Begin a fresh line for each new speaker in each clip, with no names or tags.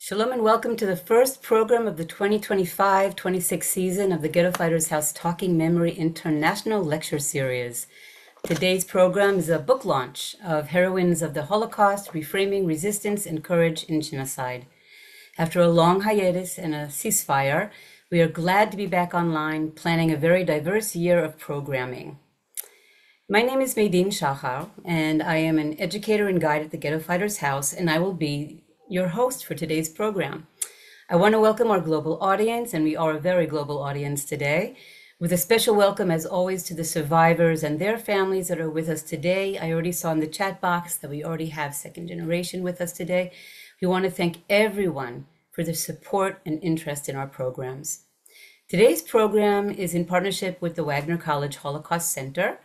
Shalom and welcome to the first program of the 2025-26 season of the Ghetto Fighters House Talking Memory International Lecture Series. Today's program is a book launch of Heroines of the Holocaust, Reframing Resistance and Courage in Genocide. After a long hiatus and a ceasefire, we are glad to be back online, planning a very diverse year of programming. My name is Meidin Shachar, and I am an educator and guide at the Ghetto Fighters House, and I will be your host for today's program. I want to welcome our global audience, and we are a very global audience today, with a special welcome, as always, to the survivors and their families that are with us today. I already saw in the chat box that we already have second generation with us today. We want to thank everyone for their support and interest in our programs. Today's program is in partnership with the Wagner College Holocaust Center,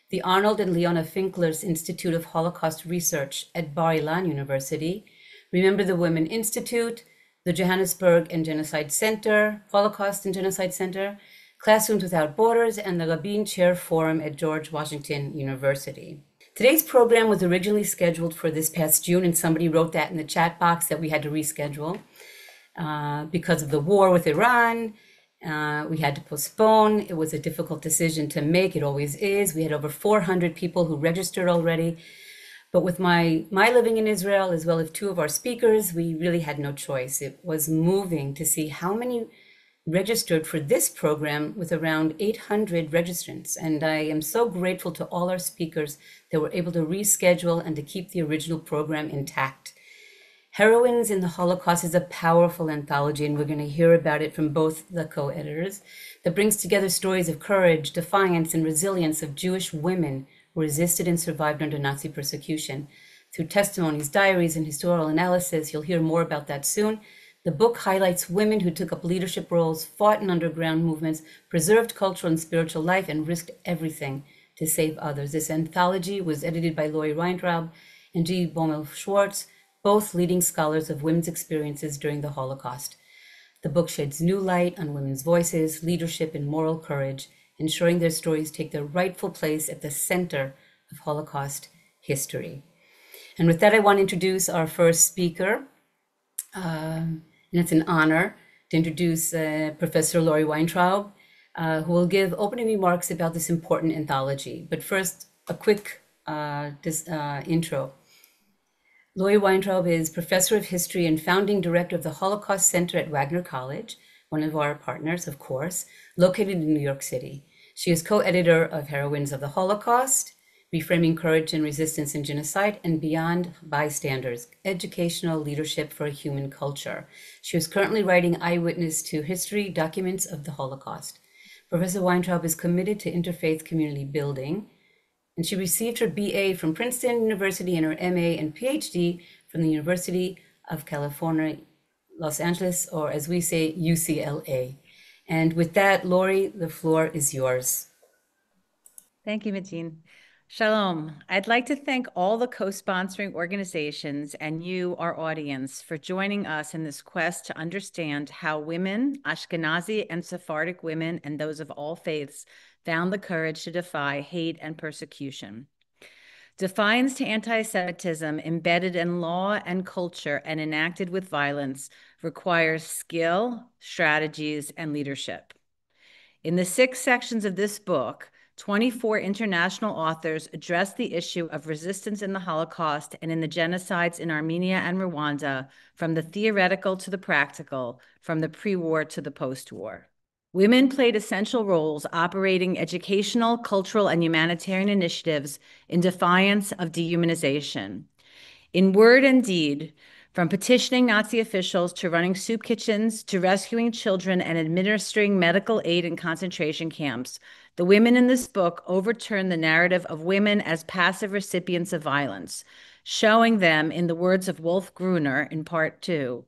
the Arnold and Leona Finkler's Institute of Holocaust Research at Bar-Ilan University, Remember the Women Institute, the Johannesburg and Genocide Center, Holocaust and Genocide Center, Classrooms Without Borders, and the Rabin Chair Forum at George Washington University. Today's program was originally scheduled for this past June, and somebody wrote that in the chat box that we had to reschedule because of the war with Iran. We had to postpone. It was a difficult decision to make. It always is. We had over 400 people who registered already. But with my living in Israel, as well as two of our speakers, we really had no choice. It was moving to see how many registered for this program with around 800 registrants. And I am so grateful to all our speakers that were able to reschedule and to keep the original program intact. Heroines in the Holocaust is a powerful anthology, and we're going to hear about it from both the co-editors, that brings together stories of courage, defiance, and resilience of Jewish women who resisted and survived under Nazi persecution. Through testimonies, diaries, and historical analysis, you'll hear more about that soon. The book highlights women who took up leadership roles, fought in underground movements, preserved cultural and spiritual life, and risked everything to save others. This anthology was edited by Lori Weintrob and Judy Baumel-Schwartz, both leading scholars of women's experiences during the Holocaust. The book sheds new light on women's voices, leadership, and moral courage, ensuring their stories take their rightful place at the center of Holocaust history. And with that, I want to introduce our first speaker. And it's an honor to introduce Professor Lori Weintrob, who will give opening remarks about this important anthology. But first, a quick intro. Lori Weintrob is Professor of History and Founding Director of the Holocaust Center at Wagner College, one of our partners, of course, located in New York City. She is co-editor of Heroines of the Holocaust, Reframing Courage and Resistance and Genocide, and Beyond Bystanders, Educational Leadership for a Human Culture. She is currently writing Eyewitness to History Documents of the Holocaust. Professor Weintrob is committed to interfaith community building, and she received her BA from Princeton University and her MA and PhD from the University of California, Los Angeles, or as we say, UCLA. And with that, Lori, the floor is yours.
Thank you, Metin. Shalom. I'd like to thank all the co-sponsoring organizations and you, our audience, for joining us in this quest to understand how women, Ashkenazi and Sephardic women, and those of all faiths, found the courage to defy hate and persecution. Defiance to anti-Semitism embedded in law and culture and enacted with violence requires skill, strategies, and leadership. In the 6 sections of this book, 24 international authors address the issue of resistance in the Holocaust and in the genocides in Armenia and Rwanda, from the theoretical to the practical, from the pre-war to the post-war. Women played essential roles operating educational, cultural, and humanitarian initiatives in defiance of dehumanization. In word and deed, from petitioning Nazi officials to running soup kitchens to rescuing children and administering medical aid in concentration camps, the women in this book overturn the narrative of women as passive recipients of violence, showing them, in the words of Wolf Gruner in part 2,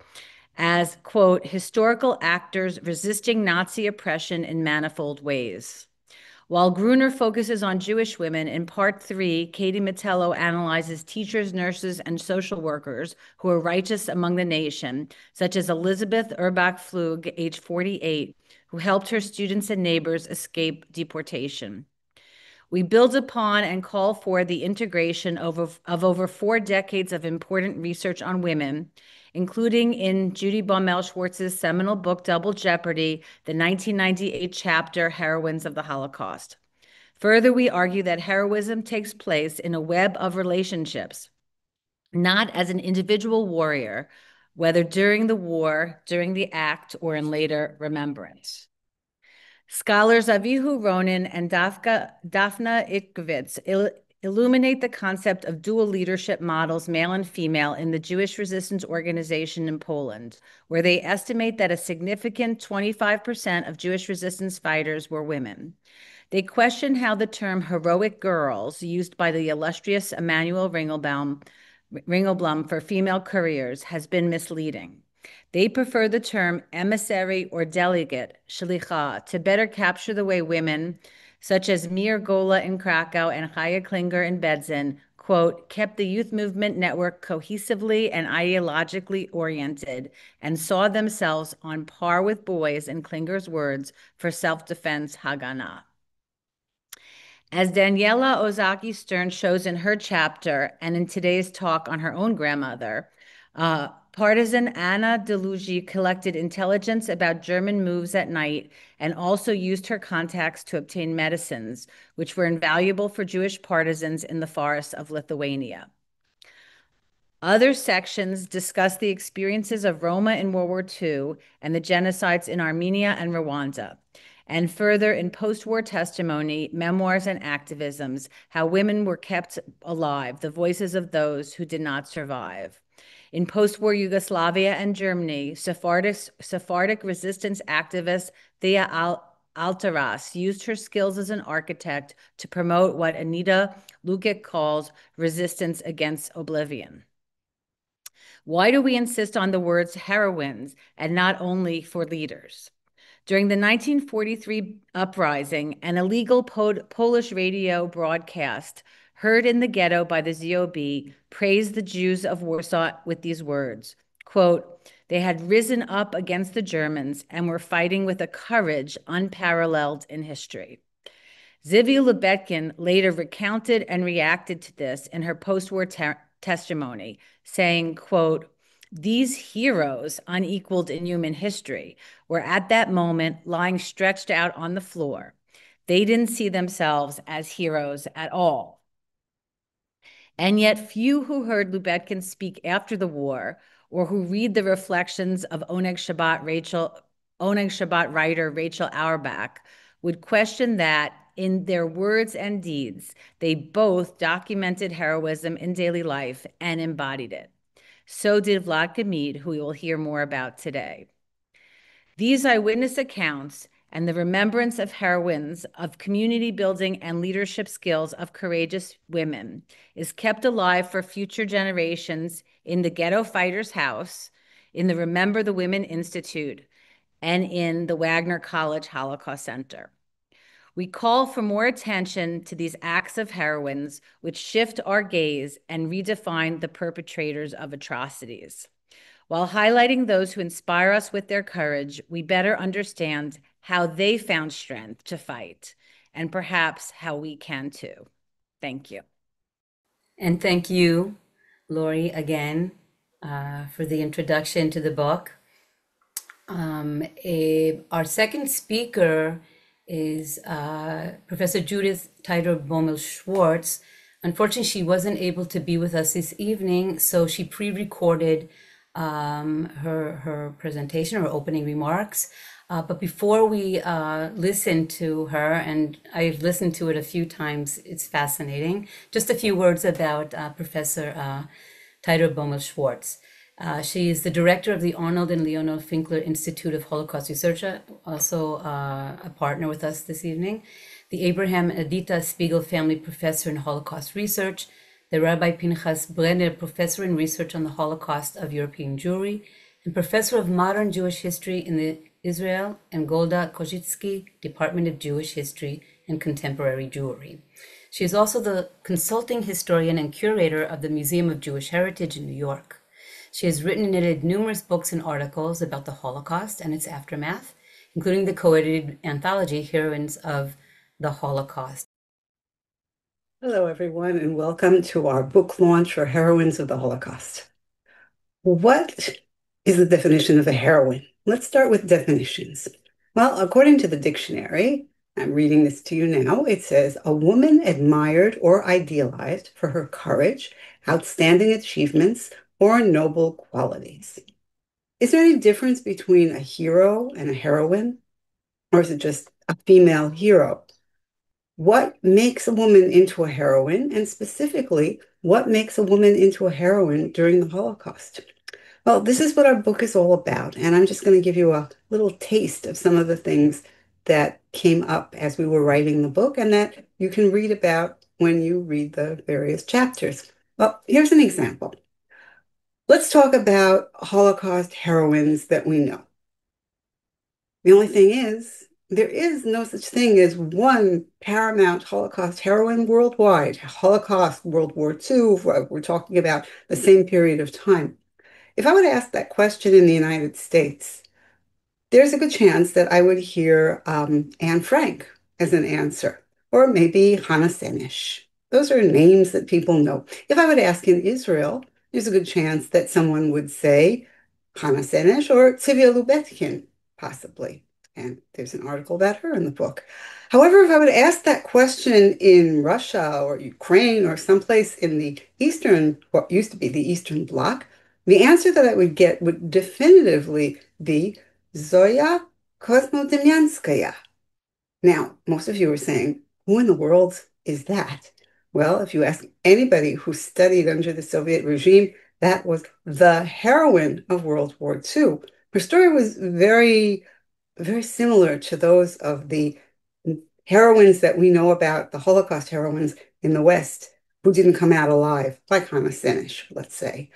as, quote, historical actors resisting Nazi oppression in manifold ways. While Gruner focuses on Jewish women, in part 3, Katie Mettello analyzes teachers, nurses, and social workers who are righteous among the nation, such as Elizabeth Urbach-Flug, age 48, who helped her students and neighbors escape deportation. We build upon and call for the integration of over 4 decades of important research on women, including in Judy Baumel-Schwartz's seminal book, Double Jeopardy, the 1998 chapter, Heroines of the Holocaust. Further, we argue that heroism takes place in a web of relationships, not as an individual warrior, whether during the war, during the act, or in later remembrance. Scholars Avihu Ronen and Dafna Itkovitz illuminate the concept of dual leadership models, male and female, in the Jewish Resistance Organization in Poland, where they estimate that a significant 25% of Jewish resistance fighters were women. They question how the term heroic girls, used by the illustrious Emanuel Ringelblum for female couriers, has been misleading. They prefer the term emissary or delegate, shlicha, to better capture the way women, such as Mir Gola in Krakow and Chaya Klinger in Bedzin, quote, kept the youth movement network cohesively and ideologically oriented and saw themselves on par with boys, in Klinger's words, for self-defense Haganah. As Daniela Ozacky Stern shows in her chapter and in today's talk on her own grandmother, partisan Anna Delugi collected intelligence about German moves at night and also used her contacts to obtain medicines, which were invaluable for Jewish partisans in the forests of Lithuania. Other sections discuss the experiences of Roma in World War II and the genocides in Armenia and Rwanda. And further, in post-war testimony, memoirs, and activisms, how women were kept alive, the voices of those who did not survive. In post-war Yugoslavia and Germany, Sephardic resistance activist Thea Alteras used her skills as an architect to promote what Anita Lukic calls resistance against oblivion. Why do we insist on the words heroines and not only for leaders? During the 1943 uprising, an illegal Polish radio broadcast heard in the ghetto by the ZOB praised the Jews of Warsaw with these words, quote, they had risen up against the Germans and were fighting with a courage unparalleled in history. Zivia Lebetkin later recounted and reacted to this in her post-war testimony, saying, quote, these heroes, unequaled in human history, were at that moment lying stretched out on the floor. They didn't see themselves as heroes at all. And yet few who heard Lubetkin speak after the war, or who read the reflections of Oneg Shabbat writer Rachel Auerbach, would question that in their words and deeds, they both documented heroism in daily life and embodied it. So did Vlad Gamid, who we will hear more about today. These eyewitness accounts and the remembrance of heroines, of community building and leadership skills of courageous women is kept alive for future generations in the Ghetto Fighters House, in the Remember the Women Institute, and in the Wagner College Holocaust Center. We call for more attention to these acts of heroines, which shift our gaze and redefine the perpetrators of atrocities. While highlighting those who inspire us with their courage, we better understand how they found strength to fight, and perhaps how we can too. Thank you.
And thank you, Lori, again, for the introduction to the book. Our second speaker is Professor Judith Baumel-Schwartz. Unfortunately, she wasn't able to be with us this evening, so she pre-recorded her presentation, her opening remarks. But before we listen to her, and I've listened to it a few times, it's fascinating, just a few words about Professor Baumel-Schwartz. She is the director of the Arnold and Leonel Finkler Institute of Holocaust Research, also a partner with us this evening, the Abraham and Edita Spiegel Family Professor in Holocaust Research, the Rabbi Pinchas Brenner Professor in Research on the Holocaust of European Jewry, and Professor of Modern Jewish History in the Israel and Golda Kozhitsky Department of Jewish History and Contemporary Jewry. She is also the consulting historian and curator of the Museum of Jewish Heritage in New York. She has written and edited numerous books and articles about the Holocaust and its aftermath, including the co-edited anthology Heroines of the Holocaust.
Hello, everyone, and welcome to our book launch for Heroines of the Holocaust. What is the definition of a heroine? Let's start with definitions. Well, according to the dictionary, I'm reading this to you now, it says a woman admired or idealized for her courage, outstanding achievements, or noble qualities. Is there any difference between a hero and a heroine, or is it just a female hero? What makes a woman into a heroine, and specifically, what makes a woman into a heroine during the Holocaust? Well, this is what our book is all about, and I'm just going to give you a little taste of some of the things that came up as we were writing the book and that you can read about when you read the various chapters. Well, here's an example. Let's talk about Holocaust heroines that we know. The only thing is, there is no such thing as one paramount Holocaust heroine worldwide. Holocaust, World War II, we're talking about the same period of time. If I would ask that question in the United States, there's a good chance that I would hear Anne Frank as an answer, or maybe Hannah Senesh. Those are names that people know. If I would ask in Israel, there's a good chance that someone would say Hannah Senesh or Tzivia Lubetkin, possibly. And there's an article about her in the book. However, if I would ask that question in Russia or Ukraine or someplace in the Eastern, what used to be the Eastern Bloc, the answer that I would get would definitively be Zoya Kosmodemyanskaya. Now, most of you are saying, who in the world is that? Well, if you ask anybody who studied under the Soviet regime, that was the heroine of World War II. Her story was very, very similar to those of the heroines that we know about, the Holocaust heroines in the West, who didn't come out alive, like Hannah Senesh, let's say,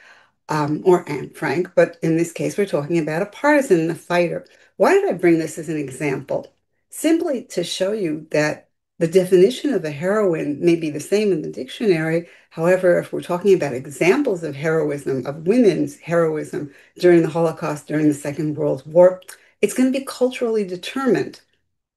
or Anne Frank, but in this case, we're talking about a partisan, a fighter. Why did I bring this as an example? Simply to show you that the definition of a heroine may be the same in the dictionary. However, if we're talking about examples of heroism, of women's heroism during the Holocaust, during the Second World War, it's going to be culturally determined.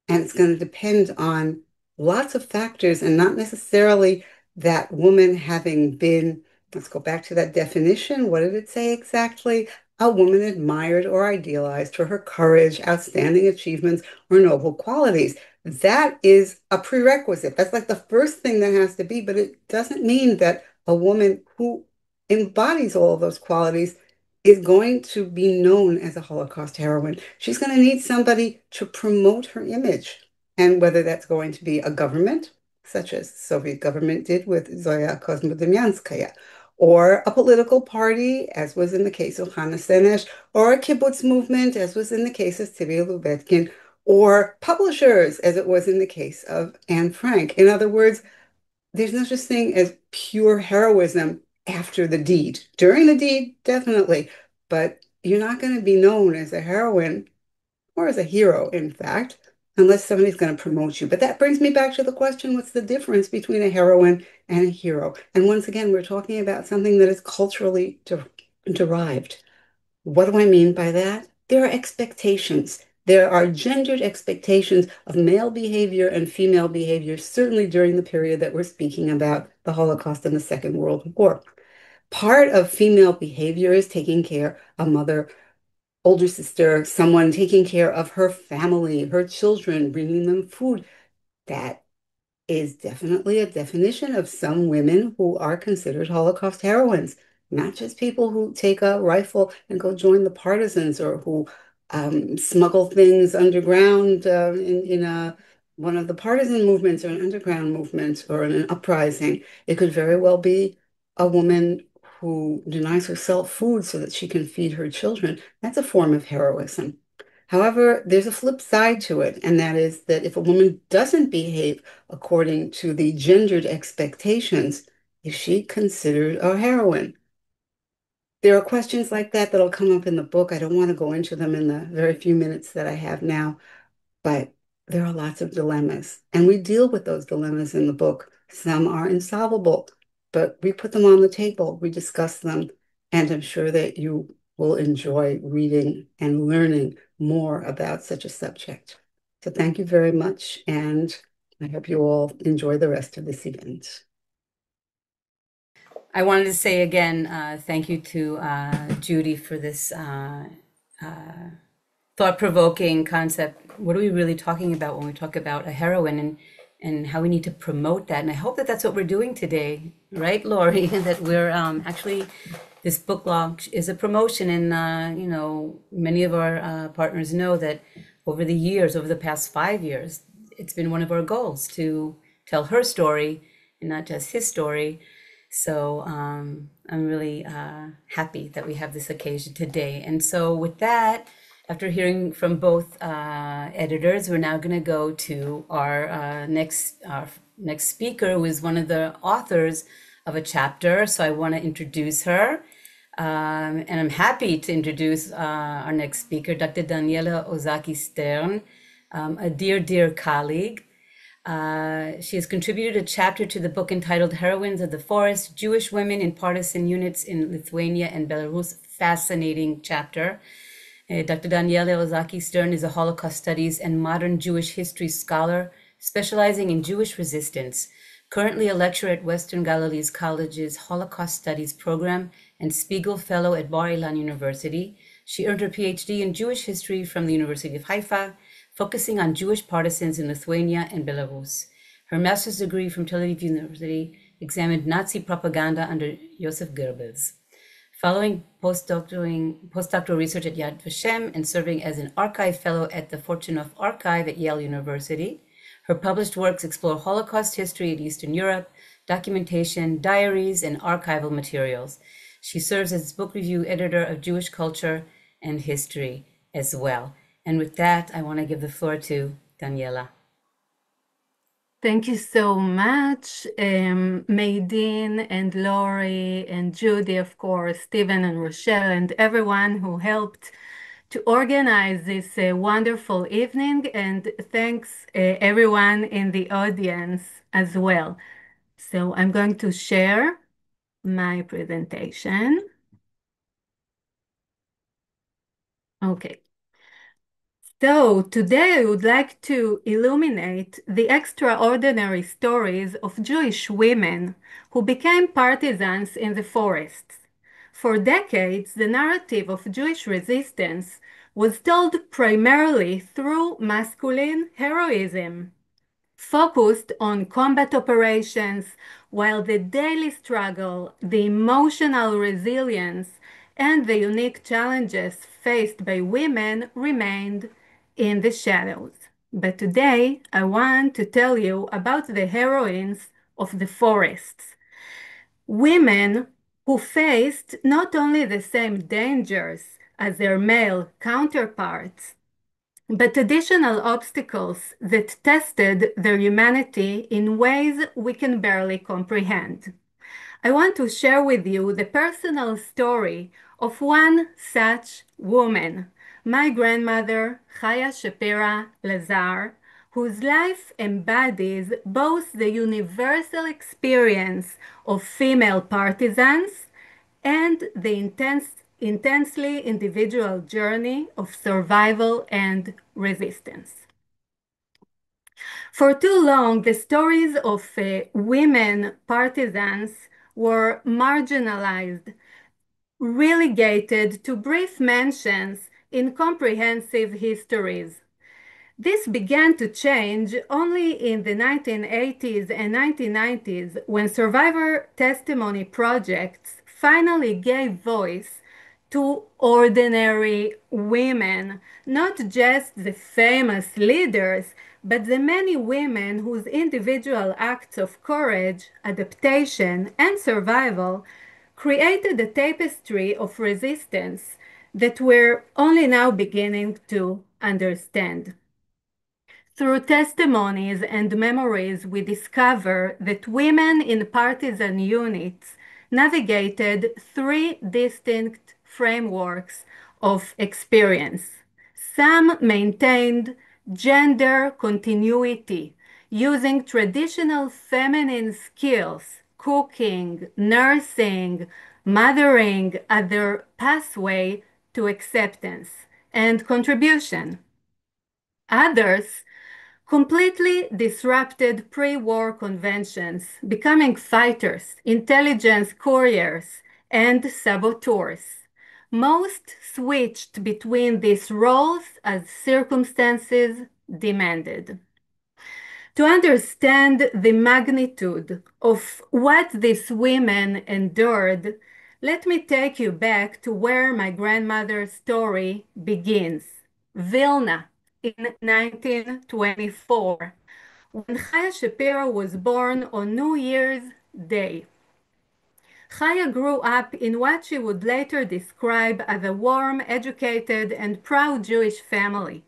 And it's going to depend on lots of factors and not necessarily that woman having been, let's go back to that definition. What did it say exactly? A woman admired or idealized for her courage, outstanding achievements, or noble qualities. That is a prerequisite. That's like the first thing that has to be, but it doesn't mean that a woman who embodies all of those qualities is going to be known as a Holocaust heroine. She's going to need somebody to promote her image. And whether that's going to be a government, such as the Soviet government did with Zoya Kosmodemyanskaya, or a political party, as was in the case of Hannah Senesh, or a kibbutz movement, as was in the case of Tzivia Lubetkin, or publishers, as it was in the case of Anne Frank. In other words, there's no such thing as pure heroism after the deed. During the deed, definitely, but you're not going to be known as a heroine or as a hero, in fact, unless somebody's going to promote you. But that brings me back to the question, what's the difference between a heroine and a hero? And once again, we're talking about something that is culturally derived. What do I mean by that? There are expectations. There are gendered expectations of male behavior and female behavior, certainly during the period that we're speaking about, the Holocaust and the Second World War. Part of female behavior is taking care, a mother, older sister, someone taking care of her family, her children, bringing them food. That is definitely a definition of some women who are considered Holocaust heroines, not just people who take a rifle and go join the partisans or who smuggle things underground in one of the partisan movements or an underground movement or in an uprising. It could very well be a woman who denies herself food so that she can feed her children. That's a form of heroism. However, there's a flip side to it, and that is that if a woman doesn't behave according to the gendered expectations, is she considered a heroine? There are questions like that that'll come up in the book. I don't want to go into them in the very few minutes that I have now, but there are lots of dilemmas, and we deal with those dilemmas in the book. Some are insolvable, but we put them on the table, we discuss them, and I'm sure that you will enjoy reading and learning more about such a subject. So thank you very much, and I hope you all enjoy the rest of this event.
I wanted to say again, thank you to Judy for this thought-provoking concept. What are we really talking about when we talk about a heroine, and how we need to promote that? And I hope that that's what we're doing today, right, Lori? That we're actually, this book launch is a promotion, and many of our partners know that over the years, over the past 5 years, it's been one of our goals to tell her story and not just his story. So I'm really happy that we have this occasion today. And so with that, after hearing from both editors, we're now going to go to our next speaker, who is one of the authors of a chapter. So I want to introduce her. And I'm happy to introduce our next speaker, Dr. Daniela Ozacky Stern, a dear colleague. She has contributed a chapter to the book entitled Heroines of the Forest, Jewish Women in Partisan Units in Lithuania and Belarus. Fascinating chapter. Dr. Daniela Ozacky Stern is a Holocaust studies and modern Jewish history scholar specializing in Jewish resistance, currently a lecturer at Western Galilee's College's Holocaust Studies program and Spiegel Fellow at Bar Ilan University. She earned her PhD in Jewish history from the University of Haifa, focusing on Jewish partisans in Lithuania and Belarus. Her master's degree from Tel Aviv University examined Nazi propaganda under Joseph Goebbels. Following postdoctoral research at Yad Vashem and serving as an archive fellow at the Fortunoff Archive at Yale University, her published works explore Holocaust history in Eastern Europe, documentation, diaries, and archival materials. She serves as book review editor of Jewish Culture and History as well. And with that, I want to give the floor to Daniela.
Thank you so much, Maydeen and Lori and Judy, of course, Stephen and Rochelle, and everyone who helped to organize this wonderful evening. And thanks everyone in the audience as well. So I'm going to share my presentation. Okay. So today I would like to illuminate the extraordinary stories of Jewish women who became partisans in the forests. For decades, the narrative of Jewish resistance was told primarily through masculine heroism, focused on combat operations, while the daily struggle, the emotional resilience, and the unique challenges faced by women remained in the shadows. But today, I want to tell you about the heroines of the forests. Women who faced not only the same dangers as their male counterparts, but additional obstacles that tested their humanity in ways we can barely comprehend. I want to share with you the personal story of one such woman, my grandmother, Chaya Shapira Lazar, whose life embodies both the universal experience of female partisans and the intensely individual journey of survival and resistance. For too long, the stories of women partisans were marginalized, relegated to brief mentions in comprehensive histories. This began to change only in the 1980s and 1990s when survivor testimony projects finally gave voice to ordinary women, not just the famous leaders, but the many women whose individual acts of courage, adaptation, and survival created a tapestry of resistance that we're only now beginning to understand. Through testimonies and memories, we discover that women in partisan units navigated three distinct frameworks of experience. Some maintained gender continuity, using traditional feminine skills, cooking, nursing, mothering, as their pathway to acceptance and contribution. Others completely disrupted pre-war conventions, becoming fighters, intelligence couriers, and saboteurs. Most switched between these roles as circumstances demanded. To understand the magnitude of what these women endured, let me take you back to where my grandmother's story begins. Vilna in 1924, when Chaya Shapira was born on New Year's Day. Chaya grew up in what she would later describe as a warm, educated, and proud Jewish family.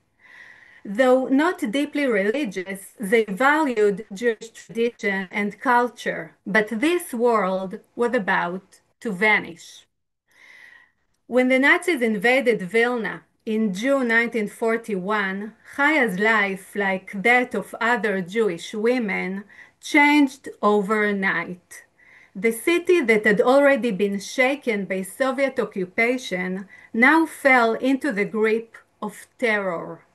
Though not deeply religious, they valued Jewish tradition and culture, but this world was about to vanish. When the Nazis invaded Vilna in June 1941, Chaya's life, like that of other Jewish women, changed overnight. The city that had already been shaken by Soviet occupation now fell into the grip of terror.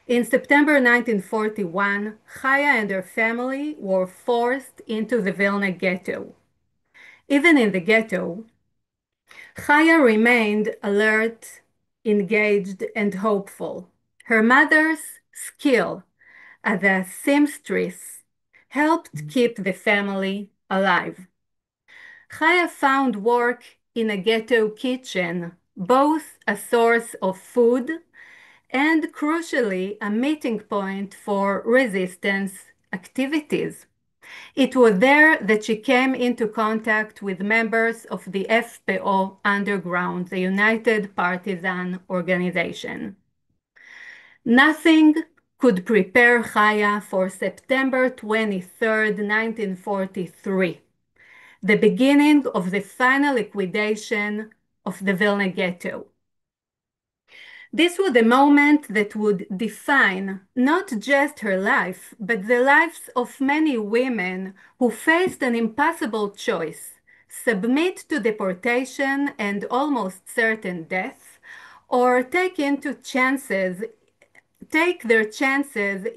In September 1941, Chaya and her family were forced into the Vilna Ghetto. Even in the ghetto, Chaya remained alert, engaged, and hopeful. Her mother's skill as a seamstress helped keep the family alive. Chaya found work in a ghetto kitchen, both a source of food and, crucially, a meeting point for resistance activities. It was there that she came into contact with members of the FPO underground, the United Partisan Organization. Nothing could prepare Chaya for September 23, 1943, the beginning of the final liquidation of the Vilna Ghetto. This was the moment that would define not just her life, but the lives of many women who faced an impossible choice: submit to deportation and almost certain death, or take their chances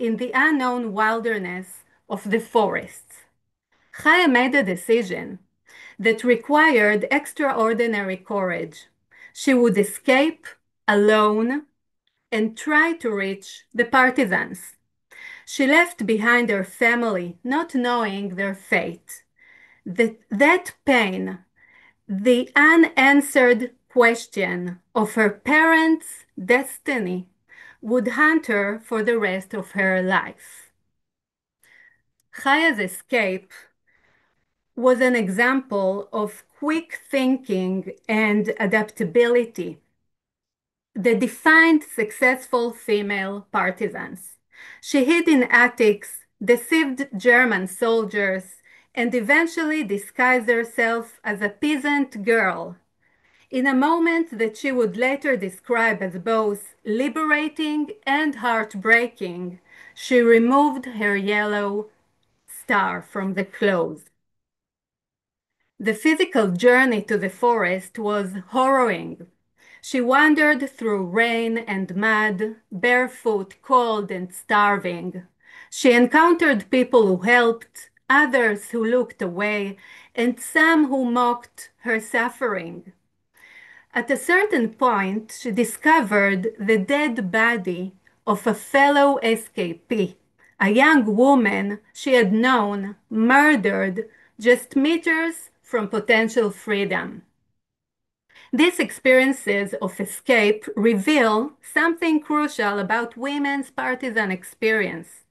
in the unknown wilderness of the forests. Chaya made a decision that required extraordinary courage. She would escape alone and try to reach the partisans. She left behind her family, not knowing their fate. That pain, the unanswered question of her parents' destiny, would haunt her for the rest of her life. Chaya's escape was an example of quick thinking and adaptability that defined successful female partisans. She hid in attics, deceived German soldiers, and eventually disguised herself as a peasant girl in a moment that she would later describe as both liberating and heartbreaking. She removed her yellow star from the clothes. The physical journey to the forest was harrowing. She wandered through rain and mud, barefoot, cold, and starving. She encountered people who helped, others who looked away, and some who mocked her suffering. At a certain point, she discovered the dead body of a fellow escapee, a young woman she had known murdered just meters from potential freedom. These experiences of escape reveal something crucial about women's partisan experience.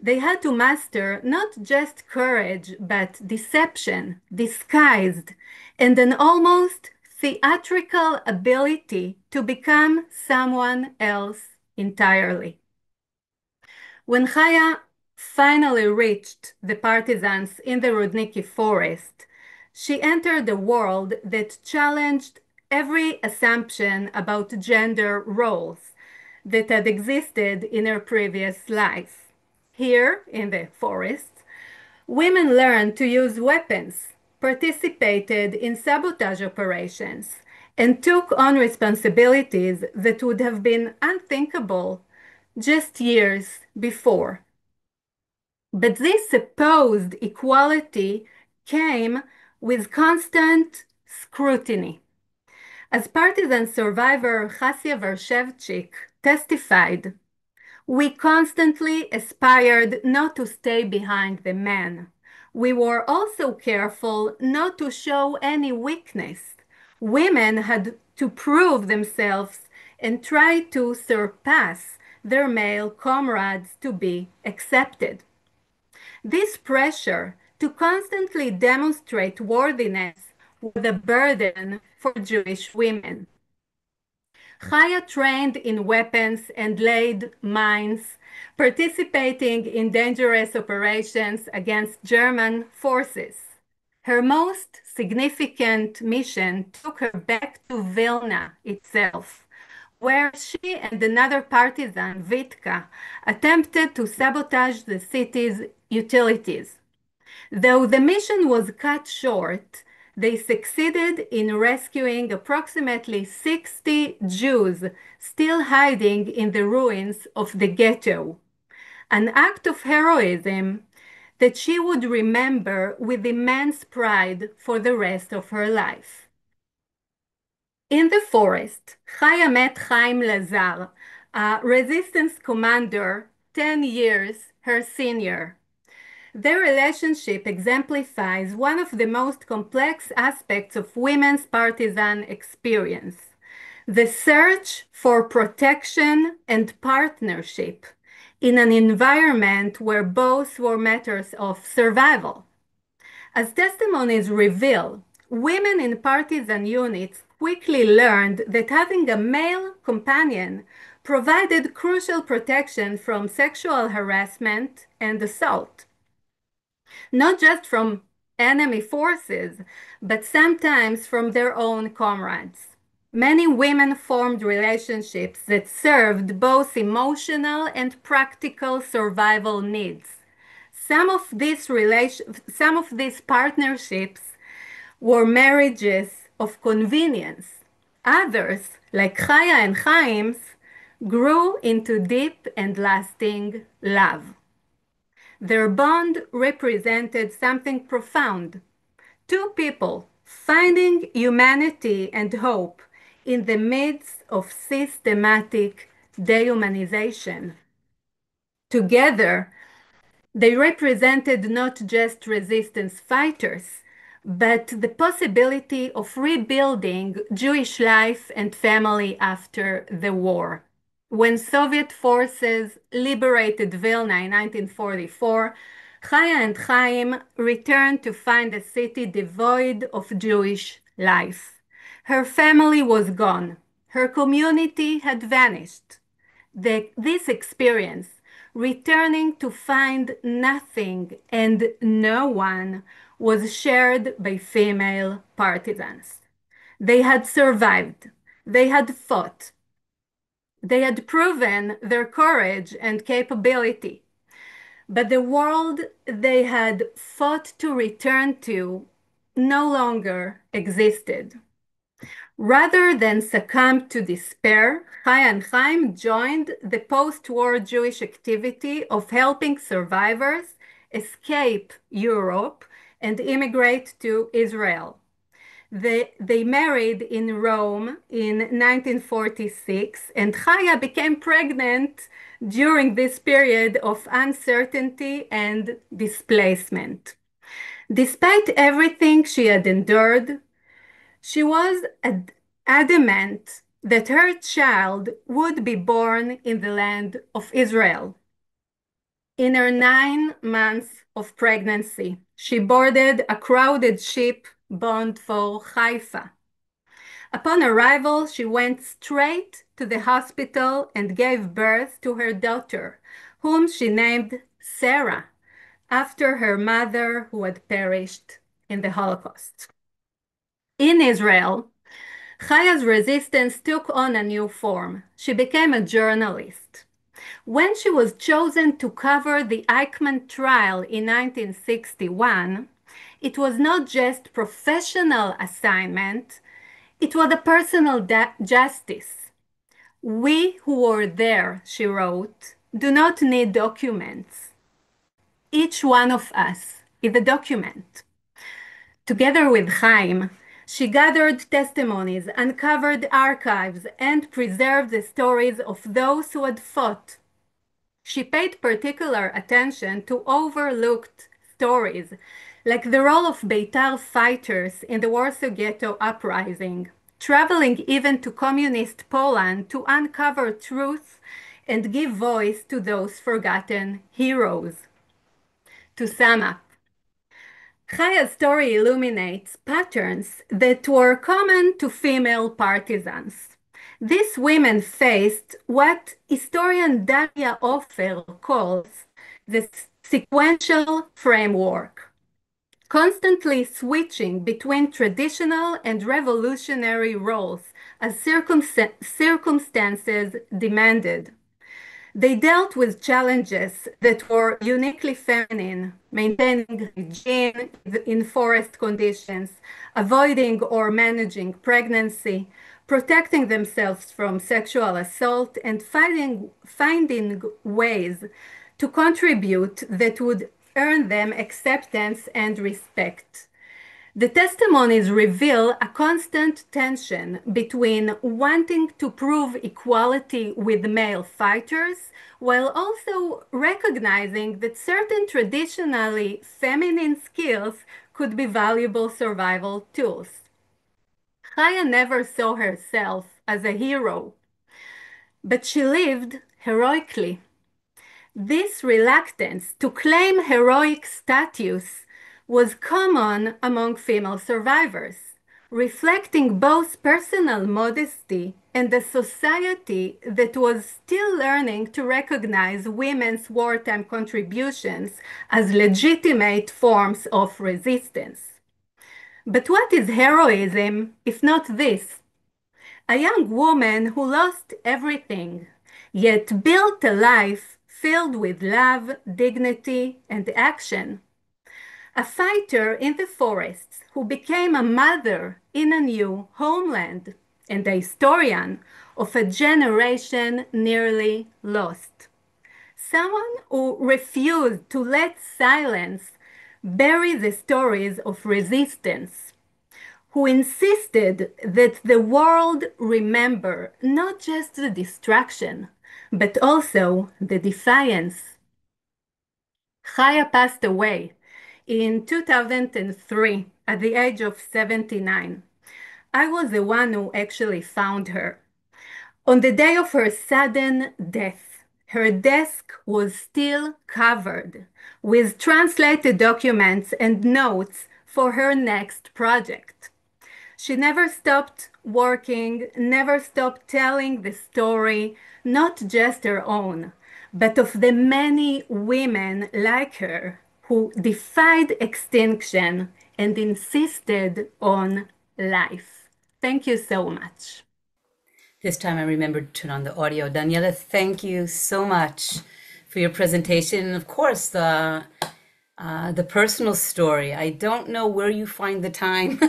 They had to master not just courage, but deception, disguised, and an almost theatrical ability to become someone else entirely. When Chaya finally reached the partisans in the Rudniki forest, she entered a world that challenged every assumption about gender roles that had existed in her previous life. Here, in the forest, women learned to use weapons, participated in sabotage operations, and took on responsibilities that would have been unthinkable just years before. But this supposed equality came with constant scrutiny. As partisan survivor Chasya Vershevchik testified, we constantly aspired not to stay behind the men. We were also careful not to show any weakness. Women had to prove themselves and try to surpass their male comrades to be accepted. This pressure to constantly demonstrate worthiness was a burden for Jewish women. Chaya trained in weapons and laid mines, participating in dangerous operations against German forces. Her most significant mission took her back to Vilna itself, where she and another partisan, Vitka, attempted to sabotage the city's utilities. Though the mission was cut short, they succeeded in rescuing approximately 60 Jews still hiding in the ruins of the ghetto, an act of heroism that she would remember with immense pride for the rest of her life. In the forest, Chaya met Chaim Lazar, a resistance commander 10 years her senior. Their relationship exemplifies one of the most complex aspects of women's partisan experience: the search for protection and partnership in an environment where both were matters of survival. As testimonies reveal, women in partisan units quickly learned that having a male companion provided crucial protection from sexual harassment and assault, not just from enemy forces, but sometimes from their own comrades. Many women formed relationships that served both emotional and practical survival needs. Some of these partnerships were marriages of convenience. Others, like Chaya and Chaim's, grew into deep and lasting love. Their bond represented something profound: two people finding humanity and hope in the midst of systematic dehumanization. Together, they represented not just resistance fighters, but the possibility of rebuilding Jewish life and family after the war. When Soviet forces liberated Vilna in 1944, Chaya and Chaim returned to find a city devoid of Jewish life. Her family was gone. Her community had vanished. This experience, returning to find nothing and no one, was shared by female partisans. They had survived. They had fought. They had proven their courage and capability. But the world they had fought to return to no longer existed. Rather than succumb to despair, Chaya and Chaim joined the post-war Jewish activity of helping survivors escape Europe and immigrate to Israel. They married in Rome in 1946, and Chaya became pregnant during this period of uncertainty and displacement. Despite everything she had endured, she was adamant that her child would be born in the land of Israel. In her 9 months of pregnancy, she boarded a crowded ship bound for Haifa. Upon arrival, she went straight to the hospital and gave birth to her daughter, whom she named Sarah, after her mother who had perished in the Holocaust. In Israel, Chaya's resistance took on a new form. She became a journalist. When she was chosen to cover the Eichmann trial in 1961, it was not just professional assignment, it was a personal justice. We who were there, she wrote, do not need documents. Each one of us is a document. Together with Chaim, she gathered testimonies, uncovered archives, and preserved the stories of those who had fought. She paid particular attention to overlooked stories, like the role of Beitar fighters in the Warsaw Ghetto uprising, traveling even to communist Poland to uncover truth and give voice to those forgotten heroes. To sum up, Chaya's story illuminates patterns that were common to female partisans. These women faced what historian Daniela Ozacky calls the sequential framework, constantly switching between traditional and revolutionary roles as circumstances demanded. They dealt with challenges that were uniquely feminine, maintaining hygiene in forest conditions, avoiding or managing pregnancy, protecting themselves from sexual assault, and finding ways to contribute that would earn them acceptance and respect. The testimonies reveal a constant tension between wanting to prove equality with male fighters while also recognizing that certain traditionally feminine skills could be valuable survival tools. Chaya never saw herself as a hero, but she lived heroically. This reluctance to claim heroic status was common among female survivors, reflecting both personal modesty and a society that was still learning to recognize women's wartime contributions as legitimate forms of resistance. But what is heroism if not this? A young woman who lost everything, yet built a life filled with love, dignity, and action. A fighter in the forests who became a mother in a new homeland, and a historian of a generation nearly lost. Someone who refused to let silence bury the stories of resistance, who insisted that the world remember not just the destruction, but also the defiance. Chaya passed away in 2003 at the age of 79. I was the one who actually found her. On the day of her sudden death, her desk was still covered with translated documents and notes for her next project. She never stopped working, never stopped telling the story, not just her own, but of the many women like her who defied extinction and insisted on life. Thank you so much.
This time I remembered to turn on the audio. Daniela, thank you so much for your presentation. And of course, the personal story. I don't know where you find the time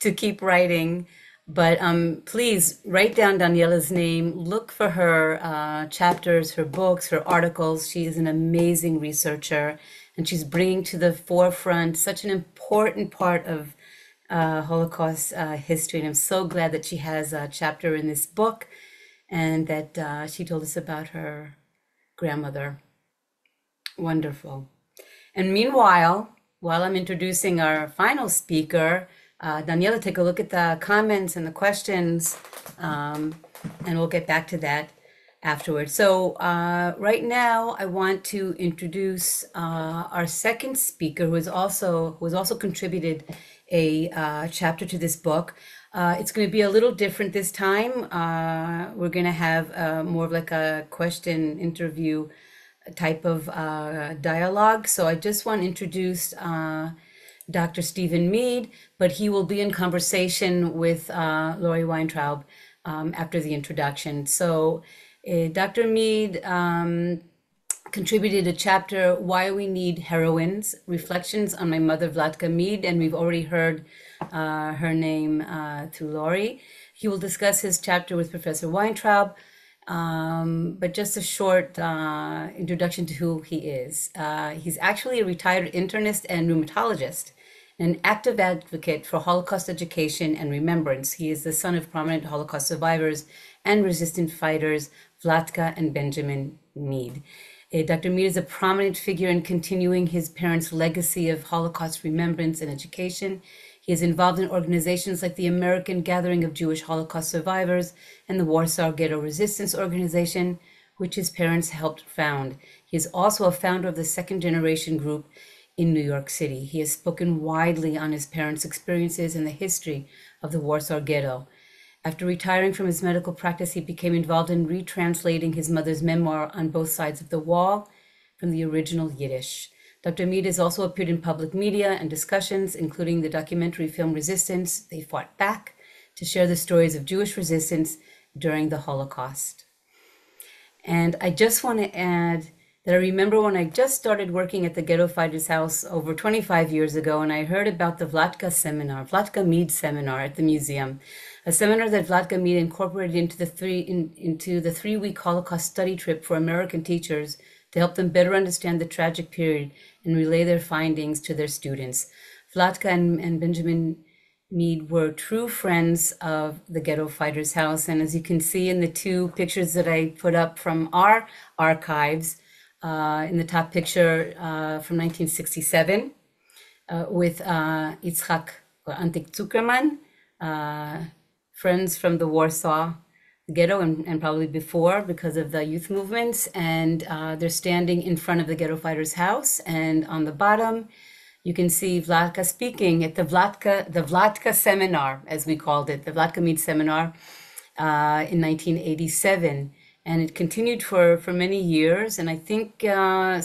to keep writing, but please write down Daniela's name. Look for her chapters, her books, her articles. She is an amazing researcher, and she's bringing to the forefront such an important part of Holocaust history. And I'm so glad that she has a chapter in this book and that she told us about her grandmother. Wonderful. And meanwhile, while I'm introducing our final speaker, Daniela, take a look at the comments and the questions, and we'll get back to that afterwards. So right now, I want to introduce our second speaker, who has also contributed a chapter to this book. It's going to be a little different this time. We're going to have more of like a question interview type of dialogue. So I just want to introduce Dr. Stephen Mead, but he will be in conversation with Lori Weintrob after the introduction. So Dr. Mead contributed a chapter, Why We Need Heroines, Reflections on My Mother Vlatka Mead, and we've already heard her name through Lori. He will discuss his chapter with Professor Weintrob. but just a short introduction to who he is. He's actually a retired internist and rheumatologist, an active advocate for Holocaust education and remembrance. He is the son of prominent Holocaust survivors and resistance fighters Vlatka and Benjamin Mead. Dr. Mead is a prominent figure in continuing his parents' legacy of Holocaust remembrance and education. He is involved in organizations like the American Gathering of Jewish Holocaust Survivors and the Warsaw Ghetto Resistance Organization, which his parents helped found. He is also a founder of the Second Generation Group in New York City. He has spoken widely on his parents' experiences and the history of the Warsaw Ghetto. After retiring from his medical practice, he became involved in retranslating his mother's memoir, On Both Sides of the Wall, from the original Yiddish. Dr. Mead has also appeared in public media and discussions, including the documentary film Resistance, They Fought Back, to share the stories of Jewish resistance during the Holocaust. And I just want to add that I remember when I just started working at the Ghetto Fighters House over 25 years ago, and I heard about the Vlatka Mead seminar at the museum, a seminar that Vlatka Mead incorporated into the three-week Holocaust study trip for American teachers to help them better understand the tragic period and relay their findings to their students. Vlatka and Benjamin Mead were true friends of the Ghetto Fighters House, and as you can see in the two pictures that I put up from our archives, in the top picture from 1967 with Yitzhak or Antik Zuckerman, friends from the Warsaw Ghetto and probably before because of the youth movements, and they're standing in front of the Ghetto Fighters House, and on the bottom you can see Vlatka speaking at the Vlatka seminar, as we called it, the Vlatka Mead seminar in 1987. And it continued for many years. And I think,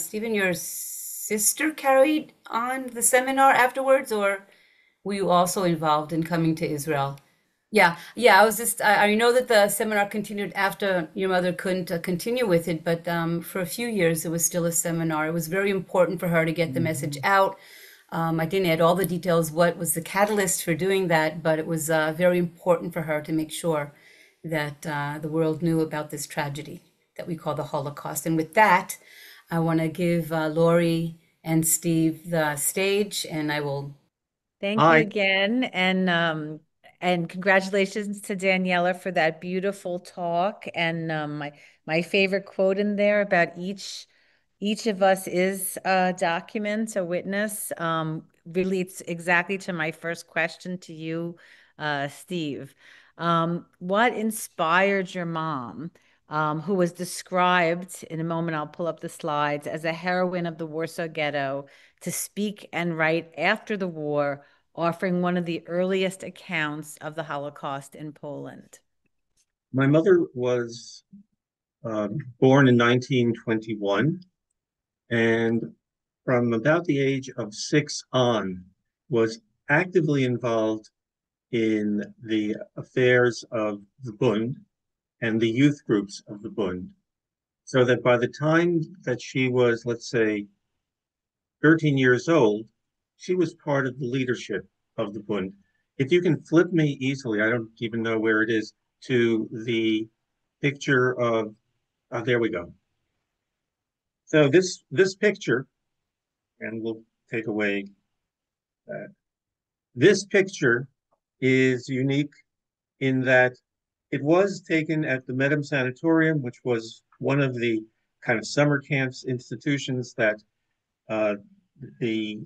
Stephen, your sister carried on the seminar afterwards, or were you also involved in coming to Israel? Yeah, I know that the seminar continued after your mother couldn't continue with it, but for a few years it was still a seminar. It was very important for her to get the message out. I didn't add all the details, what was the catalyst for doing that, but it was very important for her to make sure that the world knew about this tragedy that we call the Holocaust. And with that, I want to give Lori and Steve the stage, and I will.
Thank you again, and congratulations to Daniela for that beautiful talk. And my favorite quote in there about each of us is a document, a witness, relates exactly to my first question to you, Steve. What inspired your mom, who was described, in a moment I'll pull up the slides, as a heroine of the Warsaw Ghetto, to speak and write after the war, offering one of the earliest accounts of the Holocaust in Poland?
My mother was born in 1921, and from about the age of 6 on, was actively involved in the affairs of the Bund and the youth groups of the Bund. So that by the time that she was, let's say, 13 years old, she was part of the leadership of the Bund. If you can flip me easily, I don't even know where it is, to the picture of, there we go. So this picture, and we'll take away that. This picture is unique in that it was taken at the Medem Sanatorium, which was one of the kind of summer camps institutions that the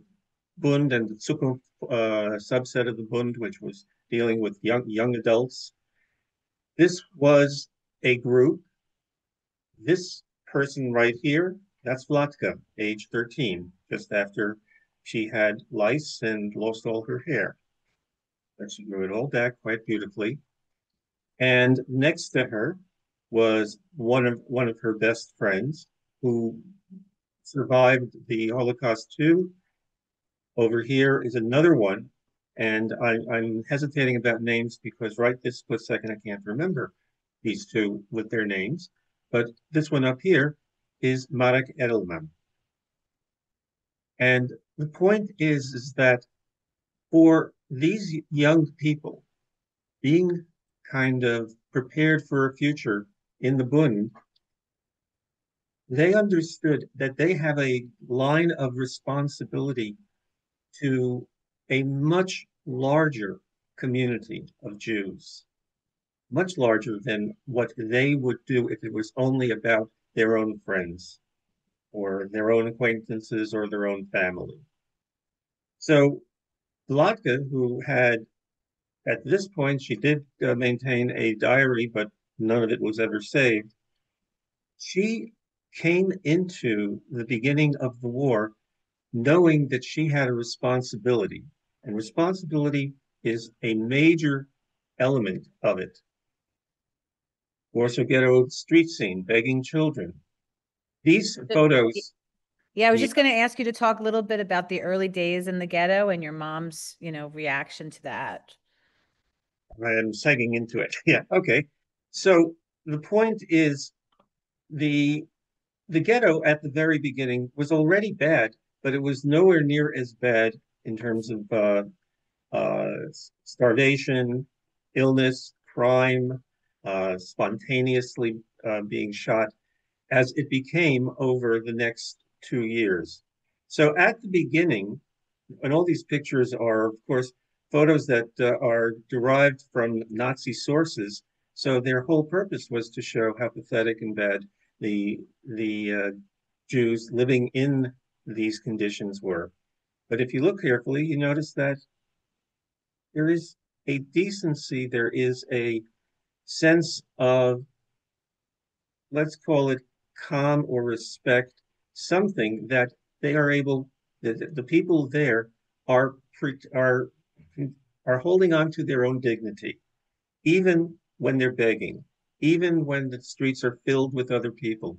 Bund and the Zukunft subset of the Bund, which was dealing with young adults. This was a group. This person right here, that's Vlatka, age 13, just after she had lice and lost all her hair. But she grew it all back quite beautifully. And next to her was one of her best friends who survived the Holocaust too. Over here is another one, and I'm hesitating about names because right this split second I can't remember these two with their names. But this one up here is Marek Edelman. And the point is that for these young people, being kind of prepared for a future in the Bund, they understood that they have a line of responsibility to a much larger community of Jews, much larger than what they would do if it was only about their own friends or their own acquaintances or their own family. So Latka, who had, at this point, she did maintain a diary, but none of it was ever saved. She came into the beginning of the war knowing that she had a responsibility, and responsibility is a major element of it. Warsaw Ghetto street scene, begging children. These photos.
Yeah, I was just going to ask you to talk a little bit about the early days in the ghetto and your mom's, reaction to that.
I am segging into it. Yeah, okay. So the point is the ghetto at the very beginning was already bad, but it was nowhere near as bad in terms of starvation, illness, crime, spontaneously being shot as it became over the next 2 years. So at the beginning, and all these pictures are, of course, photos that are derived from Nazi sources. So their whole purpose was to show how pathetic and bad the Jews living in these conditions were. But if you look carefully, you notice that there is a decency, there is a sense of, let's call it calm or respect, something that they are able, the people there are are are holding on to their own dignity, even when they're begging, even when the streets are filled with other people.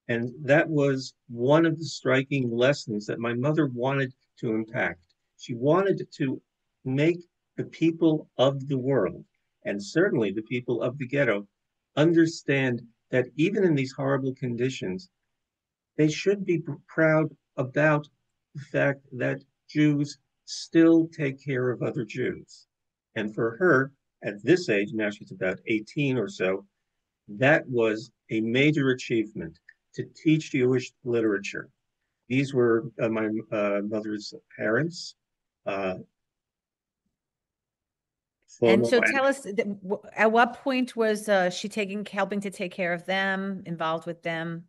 And that was one of the striking lessons that my mother wanted to impact. She wanted to make the people of the world, and certainly the people of the ghetto, understand that even in these horrible conditions, they should be proud about the fact that Jews still take care of other Jews. And for her, at this age, now she's about 18 or so, that was a major achievement to teach Jewish literature. These were my mother's parents.
And so tell us, at what point was she helping to take care of them, involved with them?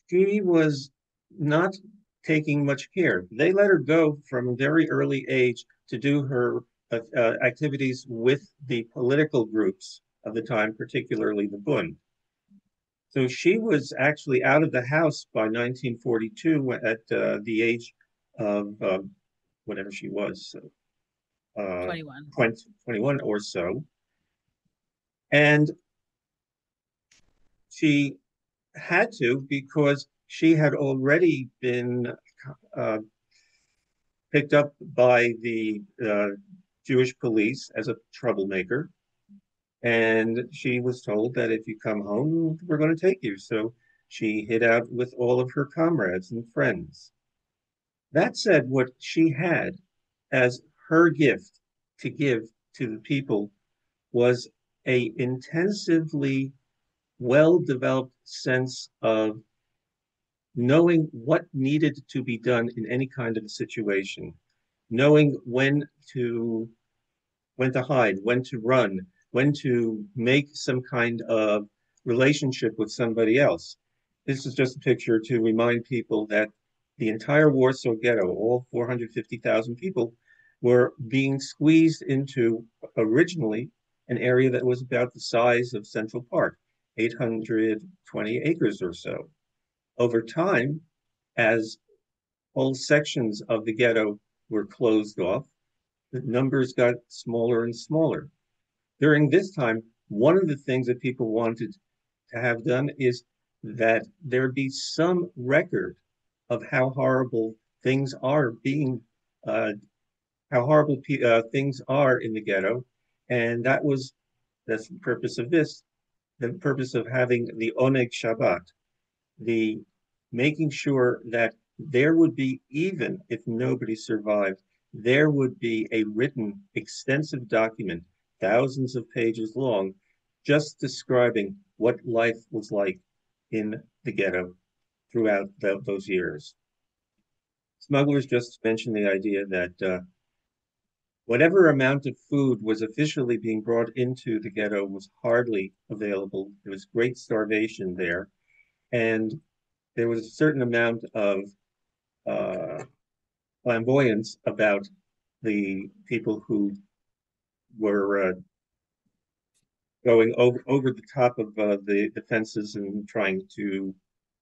She was not taking much care. They let her go from a very early age to do her activities with the political groups of the time, particularly the Bund. So she was actually out of the house by 1942 at the age of whatever she was,
21.
21 or so. And she had to because she had already been picked up by the Jewish police as a troublemaker. And she was told that if you come home, we're going to take you. So she hid out with all of her comrades and friends. That said, what she had as her gift to give to the people was a intensively well-developed sense of knowing what needed to be done in any kind of situation, knowing when to hide, when to run, when to make some kind of relationship with somebody else. This is just a picture to remind people that the entire Warsaw Ghetto, all 450,000 people, were being squeezed into originally an area that was about the size of Central Park, 820 acres or so. Over time, as whole sections of the ghetto were closed off, the numbers got smaller and smaller. During this time, one of the things that people wanted to have done is that there be some record of how horrible things are things are in the ghetto. And that's the purpose of this, the purpose of having the Oneg Shabbat, the making sure that there would be, even if nobody survived, there would be a written, extensive document, thousands of pages long, just describing what life was like in the ghetto throughout those years. Smugglers just mentioned the idea that whatever amount of food was officially being brought into the ghetto was hardly available. There was great starvation there. And there was a certain amount of flamboyance about the people who were going over the top of the fences and trying to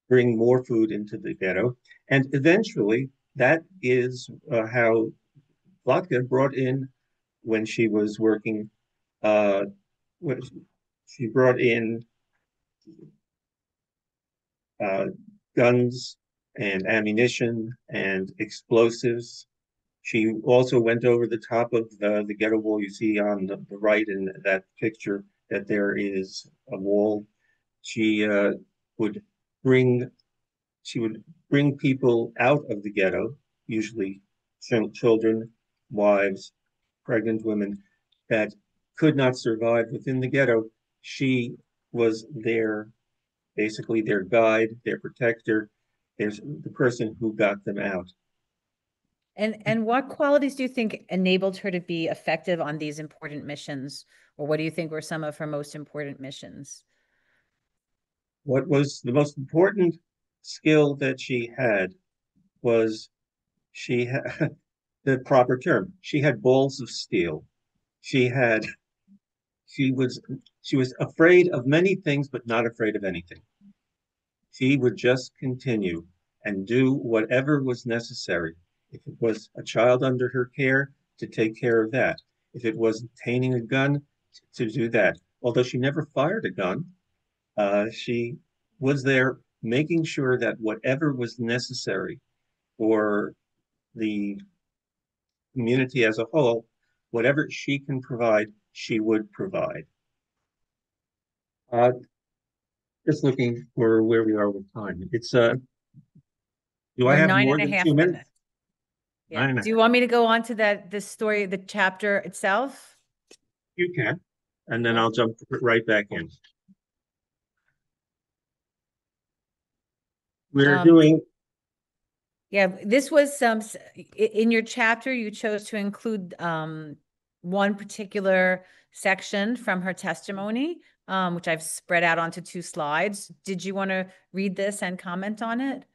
bring more food into the ghetto. And eventually, that is how Vladka brought in, when she was working, uh, she brought in uh, guns and ammunition and explosives. She also went over the top of the ghetto wall. You see on the right in that picture that there is a wall. She would bring she would bring people out of the ghetto, usually children, wives, pregnant women that could not survive within the ghetto. She was basically their guide, their protector. There's the person who got them out.
And what qualities do you think enabled her to be effective on these important missions? Or what do you think were some of her most important missions?
What was the most important skill that she had was she had the proper term. She had balls of steel. She had she was she was afraid of many things, but not afraid of anything. She would just continue and do whatever was necessary. If it was a child under her care, to take care of that. If it was obtaining a gun, to do that. Although she never fired a gun, she was there making sure that whatever was necessary for the community as a whole, whatever she can provide, she would provide. Uh, just looking for where we are with time. It's do I
We're
have
nine
more
and a
than
half
2 minutes?
minutes. Yeah. Do you want me to go on to this story, the chapter itself?
You can, and then
Yeah.
I'll jump right back in. We're doing.
Yeah, this was some in your chapter. You chose to include one particular section from her testimony, which I've spread out onto 2 slides. Did you want to read this and comment on it?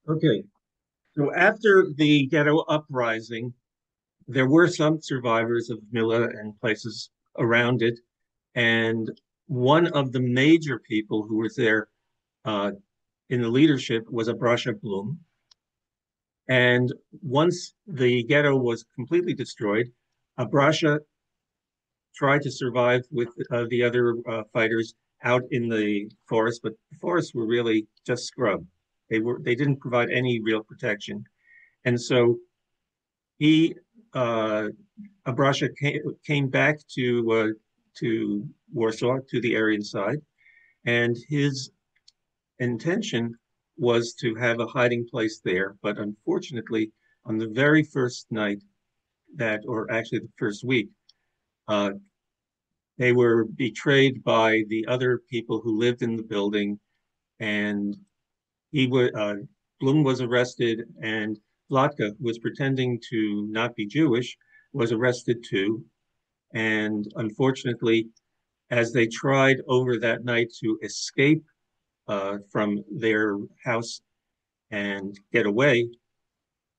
Okay. So after the ghetto uprising, there were some survivors of Mila and places around it. And one of the major people who was there in the leadership was Abrasha Blum. And once the ghetto was completely destroyed, Abrasha tried to survive with the other fighters out in the forest, but the forests were really just scrub. They didn't provide any real protection. And so he Abrasha came back to Warsaw, to the Aryan side, and his intention was to have a hiding place there. But unfortunately, on the very first night or actually the first week, uh, they were betrayed by the other people who lived in the building, and Blum was arrested, and Vlatka, who was pretending to not be Jewish, was arrested too. And unfortunately, as they tried over that night to escape from their house and get away,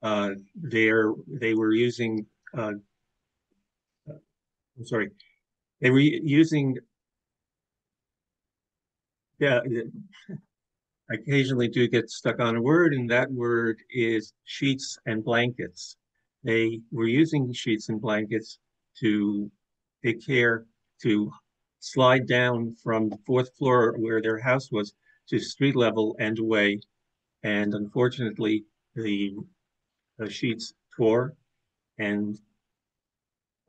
they were using. I'm sorry, they were using. Yeah, I occasionally do get stuck on a word, and that word is sheets and blankets. They were using sheets and blankets to take care to slide down from the 4th floor where their house was to street level and away. And unfortunately, the sheets tore, and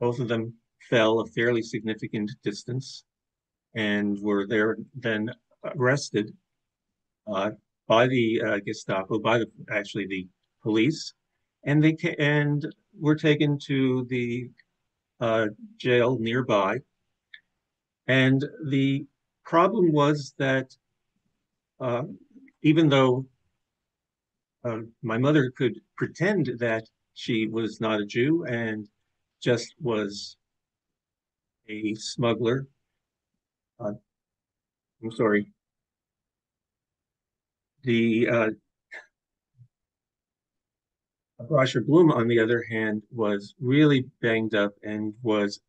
both of them fell a fairly significant distance and were there then arrested uh, by the Gestapo, by actually the police, and were taken to the jail nearby. And the problem was that even though my mother could pretend that she was not a Jew and just was a smuggler, I'm sorry, the Rasher Bloom, on the other hand, was really banged up and was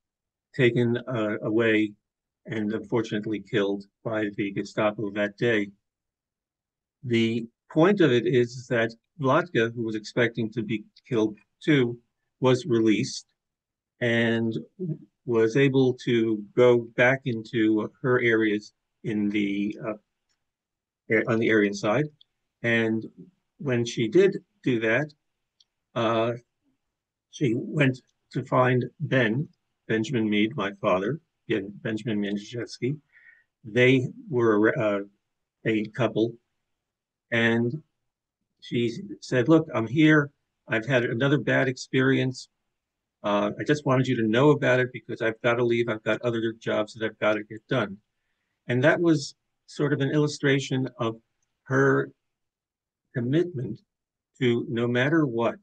taken away and unfortunately killed by the Gestapo that day. The point of it is that Vlatka, who was expecting to be killed too, was released and was able to go back into her areas in the on the Aryan side. And when she did do that, uh, she went to find Benjamin Mead, my father, Benjamin Międzyszewski. They were a couple, and she said, "Look, I'm here. I've had another bad experience. I just wanted you to know about it because I've got to leave. I've got other jobs that I've got to get done." And that was sort of an illustration of her commitment to, no matter what,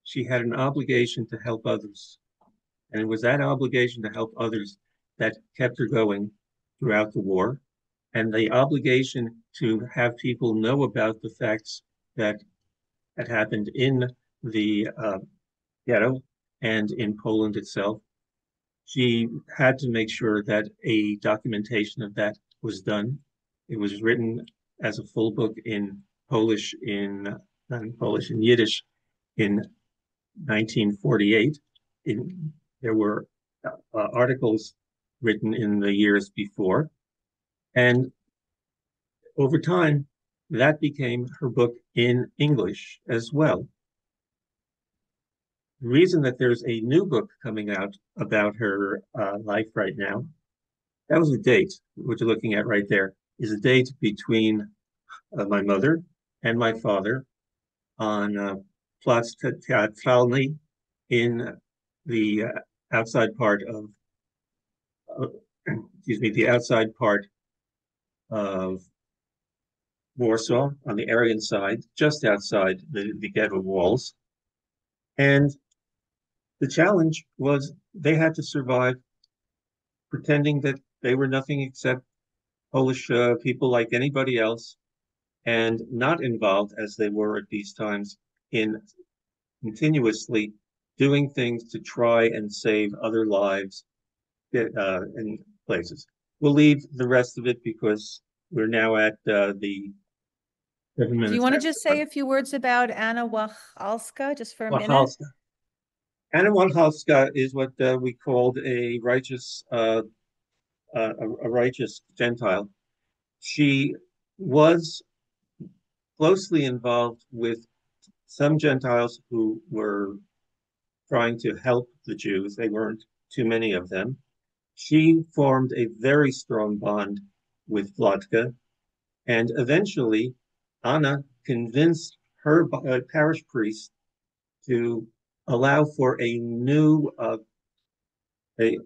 she had an obligation to help others. And it was that obligation to help others that kept her going throughout the war. And the obligation to have people know about the facts that had happened in the ghetto and in Poland itself. She had to make sure that a documentation of that was done. It was written as a full book in Polish, not in Polish, in Yiddish in 1948. There were articles written in the years before. And over time, that became her book in English as well. The reason that there's a new book coming out about her life right now, that was a date, what you're looking at right there, is a date between my mother and my father on Platz Teatralny in the outside part of, the outside part of Warsaw on the Aryan side, just outside the ghetto walls. And the challenge was they had to survive pretending that they were nothing except Polish people like anybody else, and not involved as they were at these times in continuously doing things to try and save other lives in places. We'll leave the rest of it because we're now at the 7 minutes.
Do you want to just say a few words about Anna Wachalska, just for a minute?
Wachalska. Anna Wachalska is what we called a righteous Gentile. She was closely involved with some Gentiles who were trying to help the Jews. They weren't too many of them. She formed a very strong bond with Vlatka, and eventually Anna convinced her parish priest to allow for a new oh, give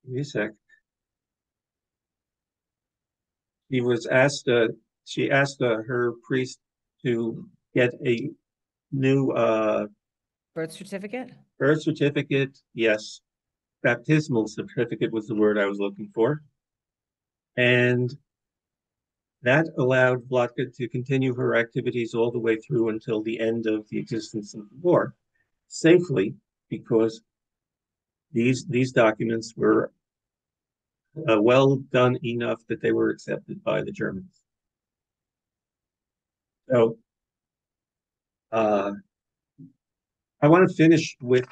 me a sec. She asked her priest to get a new
birth certificate?
Birth certificate, yes. Baptismal certificate was the word I was looking for. And that allowed Vlatka to continue her activities all the way through until the end of the existence of the war, safely, because these documents were well done enough that they were accepted by the Germans. So I want to finish with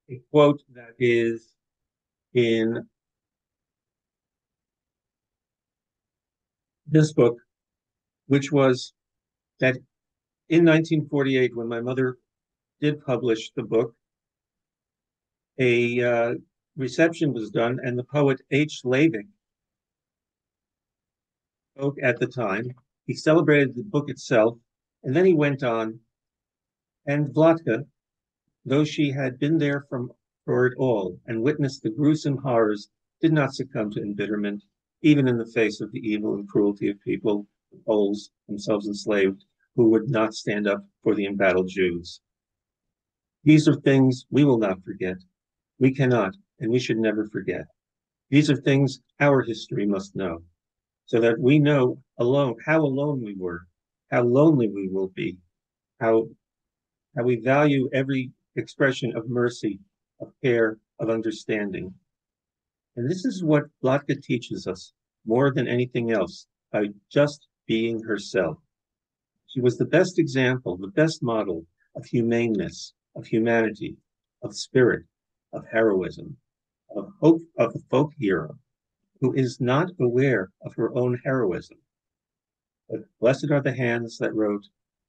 a quote that is in this book, which was that in 1948, when my mother did publish the book, a reception was done, and the poet H. Laving spoke at the time. He celebrated the book itself, and then he went on, and Vlatka, though she had been there from for it all and witnessed the gruesome horrors did not succumb to embitterment, even in the face of the evil and cruelty of people, the Poles, themselves enslaved, who would not stand up for the embattled Jews. These are things we will not forget. We cannot, and we should never forget. These are things our history must know, so that we know alone how alone we were, how lonely we will be, how we value every expression of mercy, of care, of understanding. And this is what Latka teaches us more than anything else by just being herself. She was the best example, the best model of humaneness, of humanity, of spirit, of heroism, of hope, of a folk hero who is not aware of her own heroism. But blessed are the hands that wrote,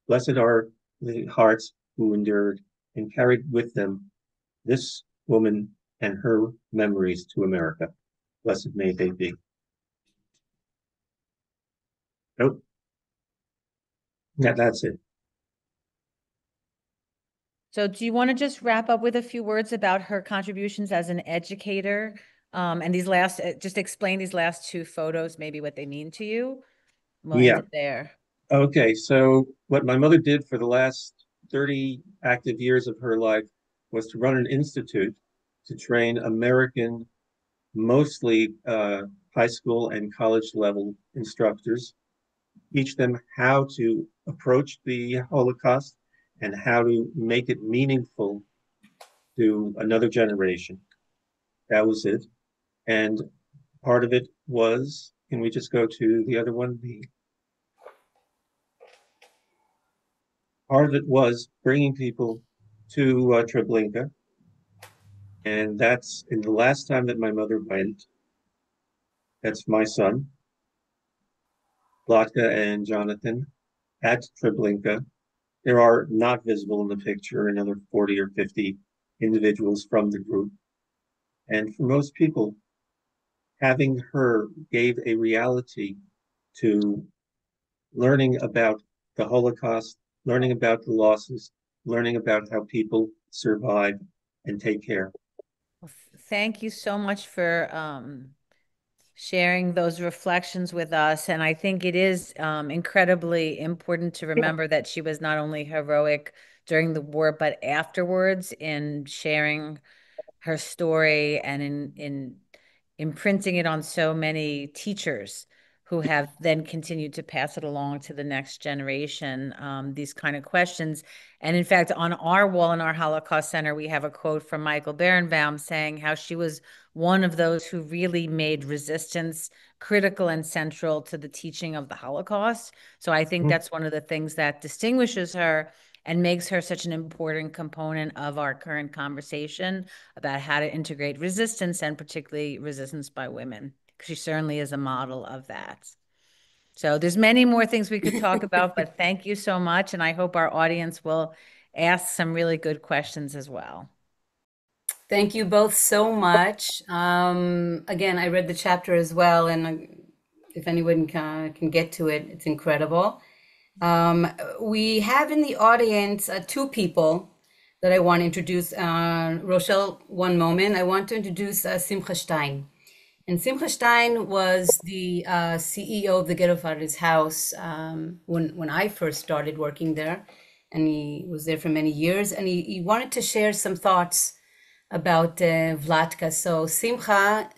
blessed are the hearts who endured and carried with them this woman and her memories to America. Blessed may they be. Nope. Yeah, that's it.
So do you want to just wrap up with a few words about her contributions as an educator? And these last, just explain these last two photos, maybe what they mean to you. We'll end it there.
Okay, so what my mother did for the last 30 active years of her life was to run an institute to train American, mostly high school and college level instructors, teach them how to approach the Holocaust and how to make it meaningful to another generation. That was it. And part of it was, can we just go to the other one? Part of it was bringing people to Treblinka. And that's in the last time that my mother went, that's my son, Latka and Jonathan, at Treblinka. There are not visible in the picture another 40 or 50 individuals from the group. And for most people, having her gave a reality to learning about the Holocaust, learning about the losses, learning about how people survive and take care.
Well, thank you so much for sharing those reflections with us. And I think it is incredibly important to remember that she was not only heroic during the war, but afterwards in sharing her story and in imprinting it on so many teachers who have then continued to pass it along to the next generation, these kind of questions. And in fact, on our wall in our Holocaust Center, we have a quote from Michael Berenbaum saying how she was one of those who really made resistance critical and central to the teaching of the Holocaust. So I think that's one of the things that distinguishes her and makes her such an important component of our current conversation about how to integrate resistance and particularly resistance by women. She certainly is a model of that. So there's many more things we could talk about, but thank you so much. And I hope our audience will ask some really good questions as well.
Thank you both so much. Again, I read the chapter as well, and if anyone can get to it, it's incredible. We have in the audience two people that I want to introduce. Rochelle, one moment. I want to introduce Simcha Stein. And Simcha Stein was the CEO of the Ghetto Fighters House when I first started working there. And he was there for many years. And he wanted to share some thoughts about Vlatka. So Simcha,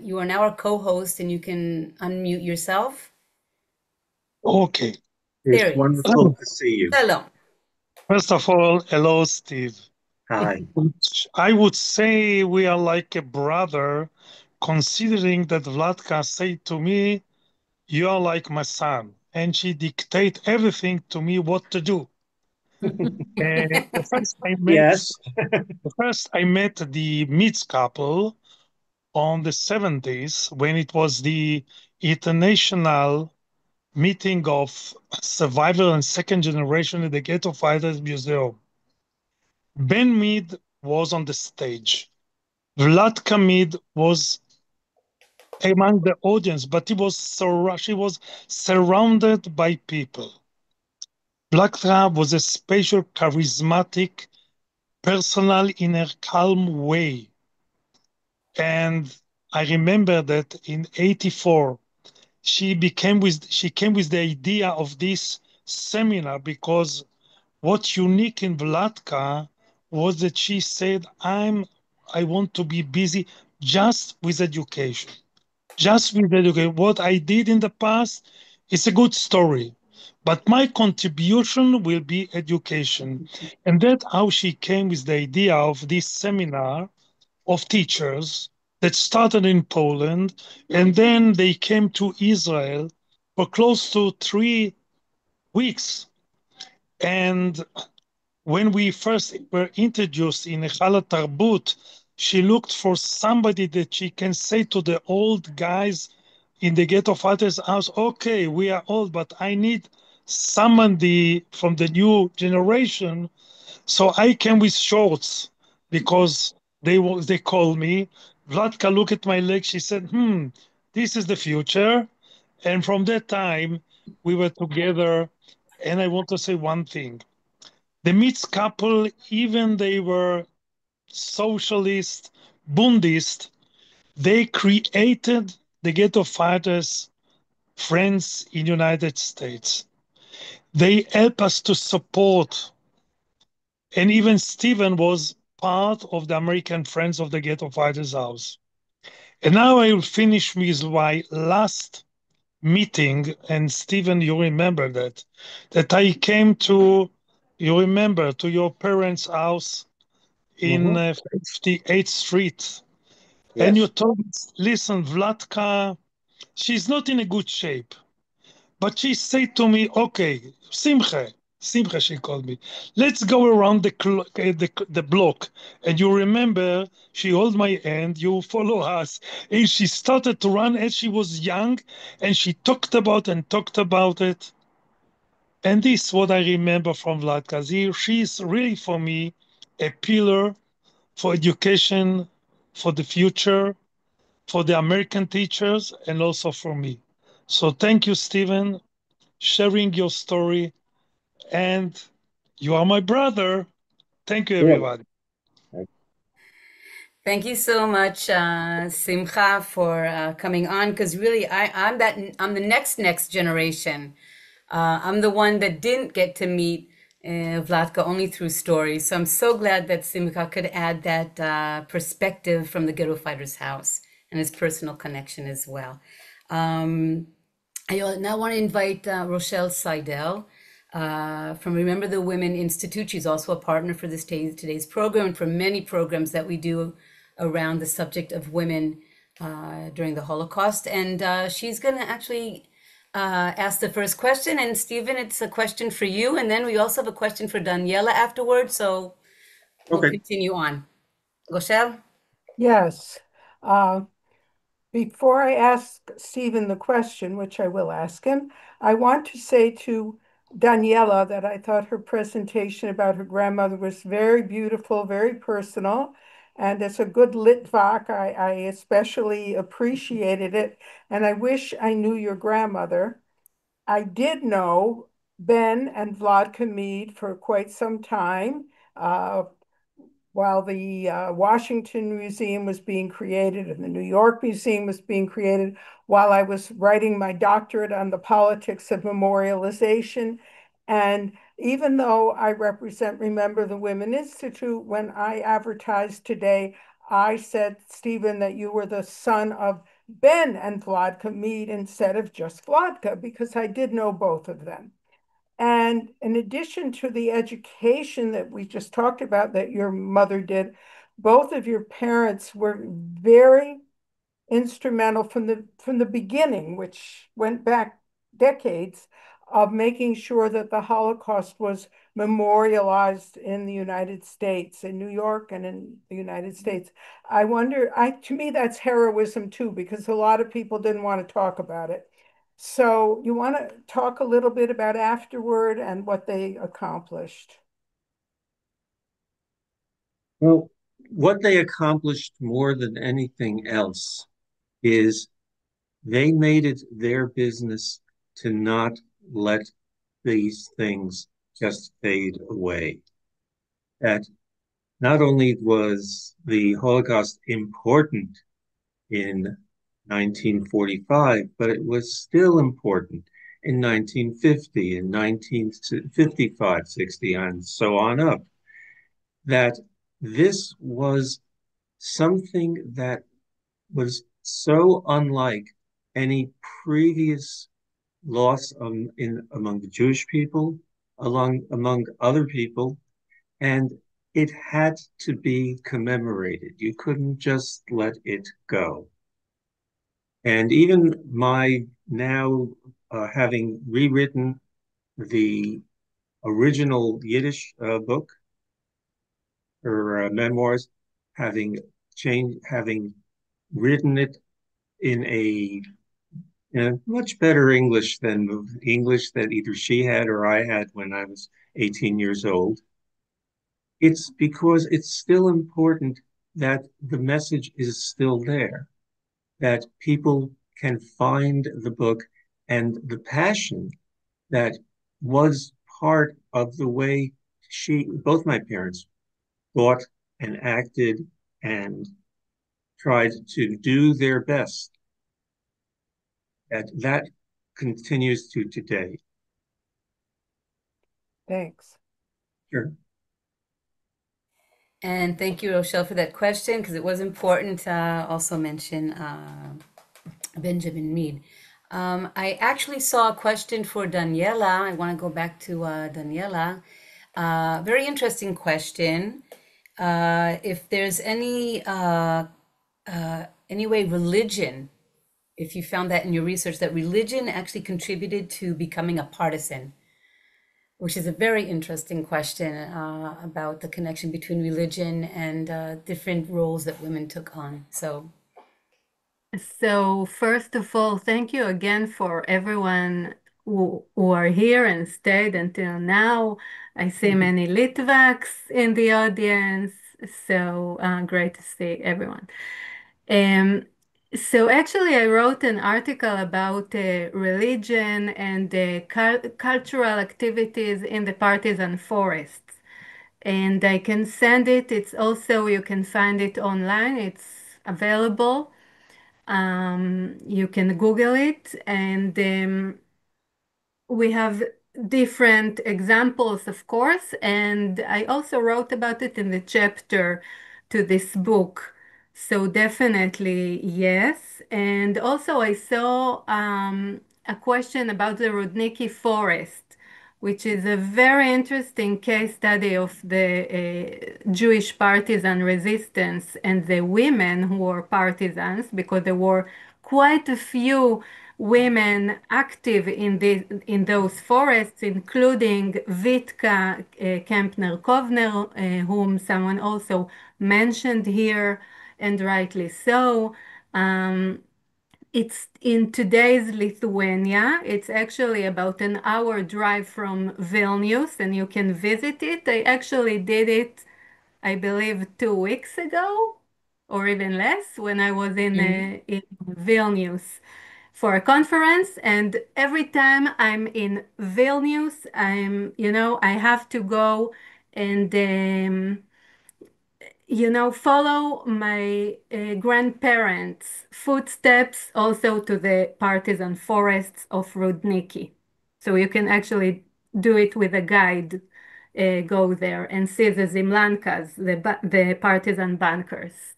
you are now our co-host and you can unmute yourself.
Okay.
It's wonderful to see you.
Hello.
First of all, hello, Steve.
Hi.
I would say we are like a brother, considering that Vladka said to me, "You are like my son," and she dictate everything to me what to do. The first I met,
Yes.
the first I met the Mitz couple on the 70s when it was the international meeting of survival and second generation in the Ghetto Fighters Museum. Ben Mead was on the stage. Vlad Kamid was among the audience, but she was surrounded by people. Vlad was a special, charismatic, personal in a calm way. And I remember that in 84, she came with the idea of this seminar because what's unique in Vlatka was that she said, I want to be busy just with education. Just with education. What I did in the past is a good story, but my contribution will be education. And that's how she came with the idea of this seminar of teachers that started in Poland, and then they came to Israel for close to 3 weeks. And when we first were introduced in Echala Tarbut, she looked for somebody that she can say to the old guys in the Ghetto Fighters House, okay, we are old, but I need somebody from the new generation. So I came with shorts because they called me. Vladka looked at my leg. She said, this is the future. And from that time, we were together. And I want to say one thing. The mixed couple, even they were socialist, Bundist, they created the Ghetto Fighters Friends in United States. They help us to support. And even Stephen was part of the American Friends of the Ghetto Fighters House. And now I will finish with my last meeting. And Stephen, you remember that I came to, you remember, to your parents' house in 58th Street.
Yes.
And you told me, listen, Vlatka, she's not in a good shape. But she said to me, okay, Simcha, she called me. Let's go around the block. And you remember, she held my hand, you follow us. And she started to run as she was young. And she talked about it. And this is what I remember from Vlatka. She's really, for me, a pillar for education, for the future, for the American teachers, and also for me. So thank you, Stephen, sharing your story. And you are my brother. Thank you, everybody.
Thank you so much, Simcha, for coming on. Because really, I'm the next generation. I'm the one that didn't get to meet Vlatka only through stories. So I'm so glad that Simcha could add that perspective from the Ghetto Fighters House and his personal connection as well. I now want to invite Rochelle Seidel from Remember the Women Institute. She's also a partner for today's program and for many programs that we do around the subject of women during the Holocaust. And she's going to actually ask the first question. And Stephen, it's a question for you. And then we also have a question for Daniela afterwards. So we'll continue on. Rochelle?
Yes. Before I ask Stephen the question, which I will ask him, I want to say to Daniela that I thought her presentation about her grandmother was very beautiful, very personal, and it's a good litvak. I especially appreciated it, and I wish I knew your grandmother. I did know Ben and Vladka Mead for quite some time. While the Washington Museum was being created and the New York Museum was being created, while I was writing my doctorate on the politics of memorialization. And even though I represent Remember the Women Institute, when I advertised today, I said, Stephen, that you were the son of Ben and Vladka Mead instead of just Vladka, because I did know both of them. And in addition to the education that we just talked about that your mother did, both of your parents were very instrumental from the beginning, which went back decades, of making sure that the Holocaust was memorialized in the United States, in New York and in the United States. I wonder, to me, that's heroism too, because a lot of people didn't want to talk about it. So you want to talk a little bit about afterward and what they accomplished?
Well, what they accomplished more than anything else is they made it their business to not let these things just fade away. That not only was the Holocaust important in 1945, but it was still important in 1950, in 1955, 60, and so on up, that this was something that was so unlike any previous loss among the Jewish people, among other people, and it had to be commemorated. You couldn't just let it go. And even my now having rewritten the original Yiddish book or memoirs, having written it in a much better English than the English that either she had or I had when I was 18 years old. It's because it's still important that the message is still there, that people can find the book and the passion that was part of the way both my parents thought and acted and tried to do their best, that continues to today.
Thanks.
Sure.
And thank you, Rochelle, for that question, because it was important to also mention Benjamin Mead. I actually saw a question for Daniela. I want to go back to Daniela. Very interesting question. If there's any way religion, if you found that in your research, that religion actually contributed to becoming a partisan, which is a very interesting question about the connection between religion and different roles that women took on.
So first of all, thank you again for everyone who are here and stayed until now. I see many Litvaks in the audience, so great to see everyone. So actually, I wrote an article about religion and cultural activities in the partisan forests. And I can send it. It's also, you can find it online. It's available. You can Google it, and we have different examples, of course, and I also wrote about it in the chapter to this book. So definitely yes. And also I saw a question about the Rudniki Forest, which is a very interesting case study of the Jewish partisan resistance and the women who were partisans, because there were quite a few women active in those forests, including Vitka Kempner-Kovner, whom someone also mentioned here, and rightly so. It's in today's Lithuania. It's actually about an hour drive from Vilnius, and you can visit it. I actually did it, I believe, 2 weeks ago, or even less, when I was in Vilnius for a conference. And every time I'm in Vilnius, I have to go and follow my grandparents' footsteps also to the partisan forests of Rudniki. So you can actually do it with a guide, go there and see the Zimlankas, the partisan bunkers.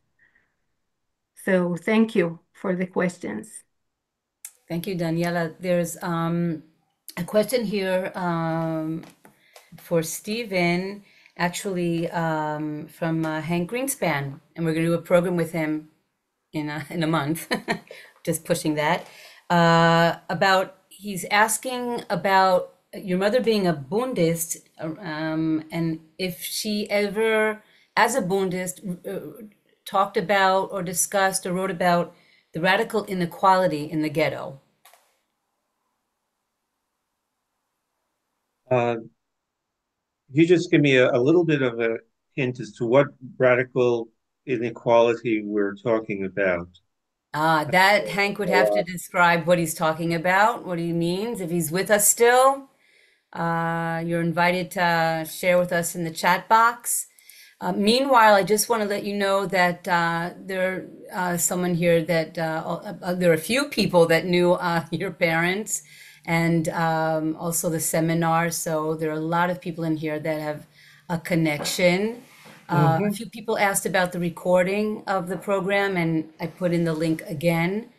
So thank you for the questions.
Thank you, Daniela. There's a question here for Stephen, actually from Hank Greenspan, and we're going to do a program with him in a month. Just pushing that. He's asking about your mother being a Bundist, and if she ever, as a Bundist, talked about or discussed or wrote about the radical inequality in the ghetto.
You just give me a little bit of a hint as to what radical inequality we're talking about.
That Hank would have to describe what he's talking about, what he means. If he's with us still, you're invited to share with us in the chat box. Meanwhile, I just want to let you know that there someone here that there are a few people that knew your parents and also the seminar. So there are a lot of people in here that have a connection. A few people asked about the recording of the program, and I put in the link again.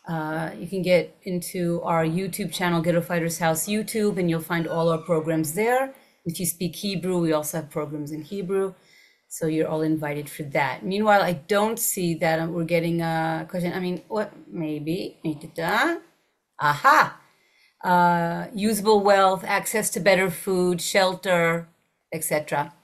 You can get into our YouTube channel, Ghetto Fighters House YouTube, and you'll find all our programs there. If you speak Hebrew, we also have programs in Hebrew. So you're all invited for that. Meanwhile, I don't see that we're getting a question. I mean, what, maybe, aha, usable wealth, access to better food, shelter, etc.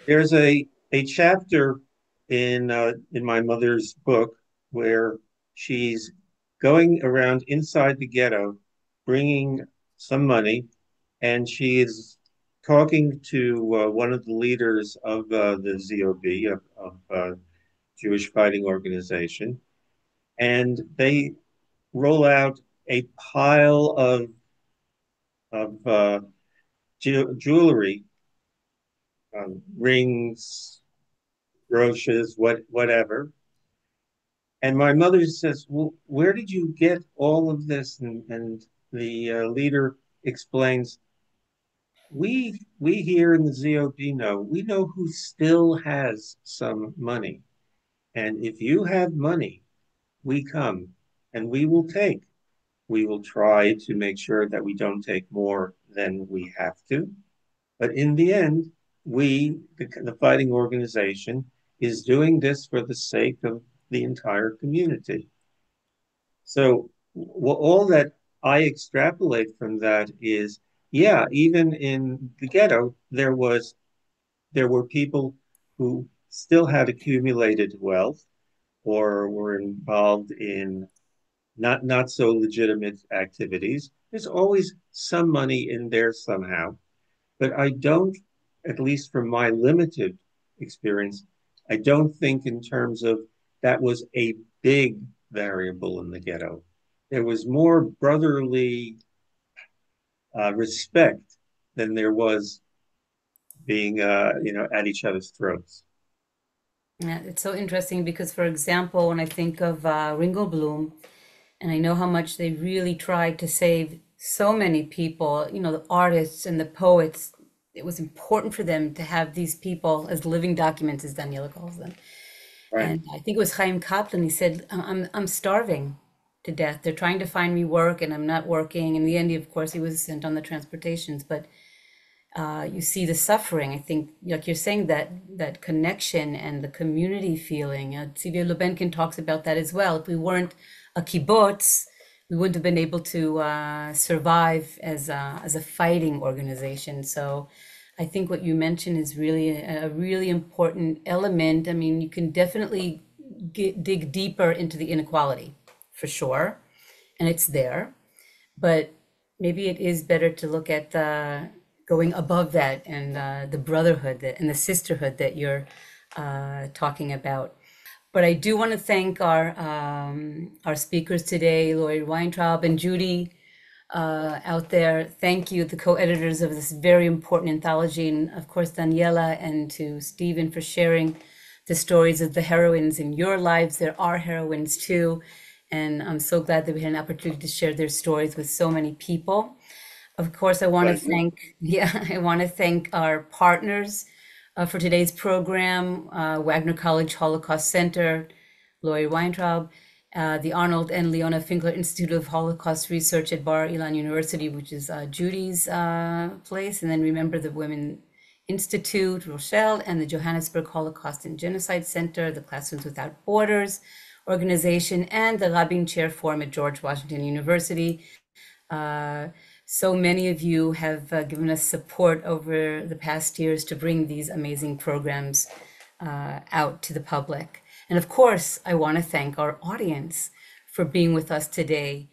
There's a chapter in my mother's book where she's going around inside the ghetto, bringing some money, and she is talking to one of the leaders of the ZOB, of Jewish Fighting Organization, and they roll out a pile of jewelry, rings, brooches, whatever. And my mother says, "Well, where did you get all of this?" And the leader explains, we here in the ZOB we know who still has some money. And if you have money, we come and we will take. We will try to make sure that we don't take more than we have to. But in the end, the fighting organization, is doing this for the sake of the entire community. So all that I extrapolate from that is, yeah, even in the ghetto, there were people who still had accumulated wealth or were involved in not so legitimate activities. There's always some money in there somehow. But I don't, at least from my limited experience, I don't think in terms of that was a big variable in the ghetto. There was more brotherly respect than there was being, at each other's throats.
Yeah, it's so interesting because, for example, when I think of Ringo Bloom, and I know how much they really tried to save so many people, the artists and the poets, it was important for them to have these people as living documents, as Daniela calls them.
Right.
And I think it was Chaim Kaplan. He said, I'm starving to death. They're trying to find me work and I'm not working. In the end, of course, he was sent on the transportations, but you see the suffering. I think, like you're saying, that connection and the community feeling. Tzivia Lubenkin talks about that as well. If we weren't a kibbutz, we wouldn't have been able to survive as a fighting organization. So I think what you mentioned is really a really important element. I mean, you can definitely dig deeper into the inequality, for sure, and it's there. But maybe it is better to look at going above that and the brotherhood and the sisterhood that you're talking about. But I do want to thank our speakers today, Lloyd Weintrob and Judy out there. Thank you, the co-editors of this very important anthology, and of course, Daniela, and to Stephen for sharing the stories of the heroines in your lives. There are heroines too, and I'm so glad that we had an opportunity to share their stories with so many people. Of course, I want to thank our partners for today's program, Wagner College Holocaust Center, Lloyd Weintraub, the Arnold and Leona Finkler Institute of Holocaust Research at Bar Ilan University, which is Judy's place, and then remember the Women Institute, Rochelle, and the Johannesburg Holocaust and Genocide Center, the Classrooms Without Borders organization, and the Rabin Chair Forum at George Washington University. So many of you have given us support over the past years to bring these amazing programs out to the public. And of course, I want to thank our audience for being with us today.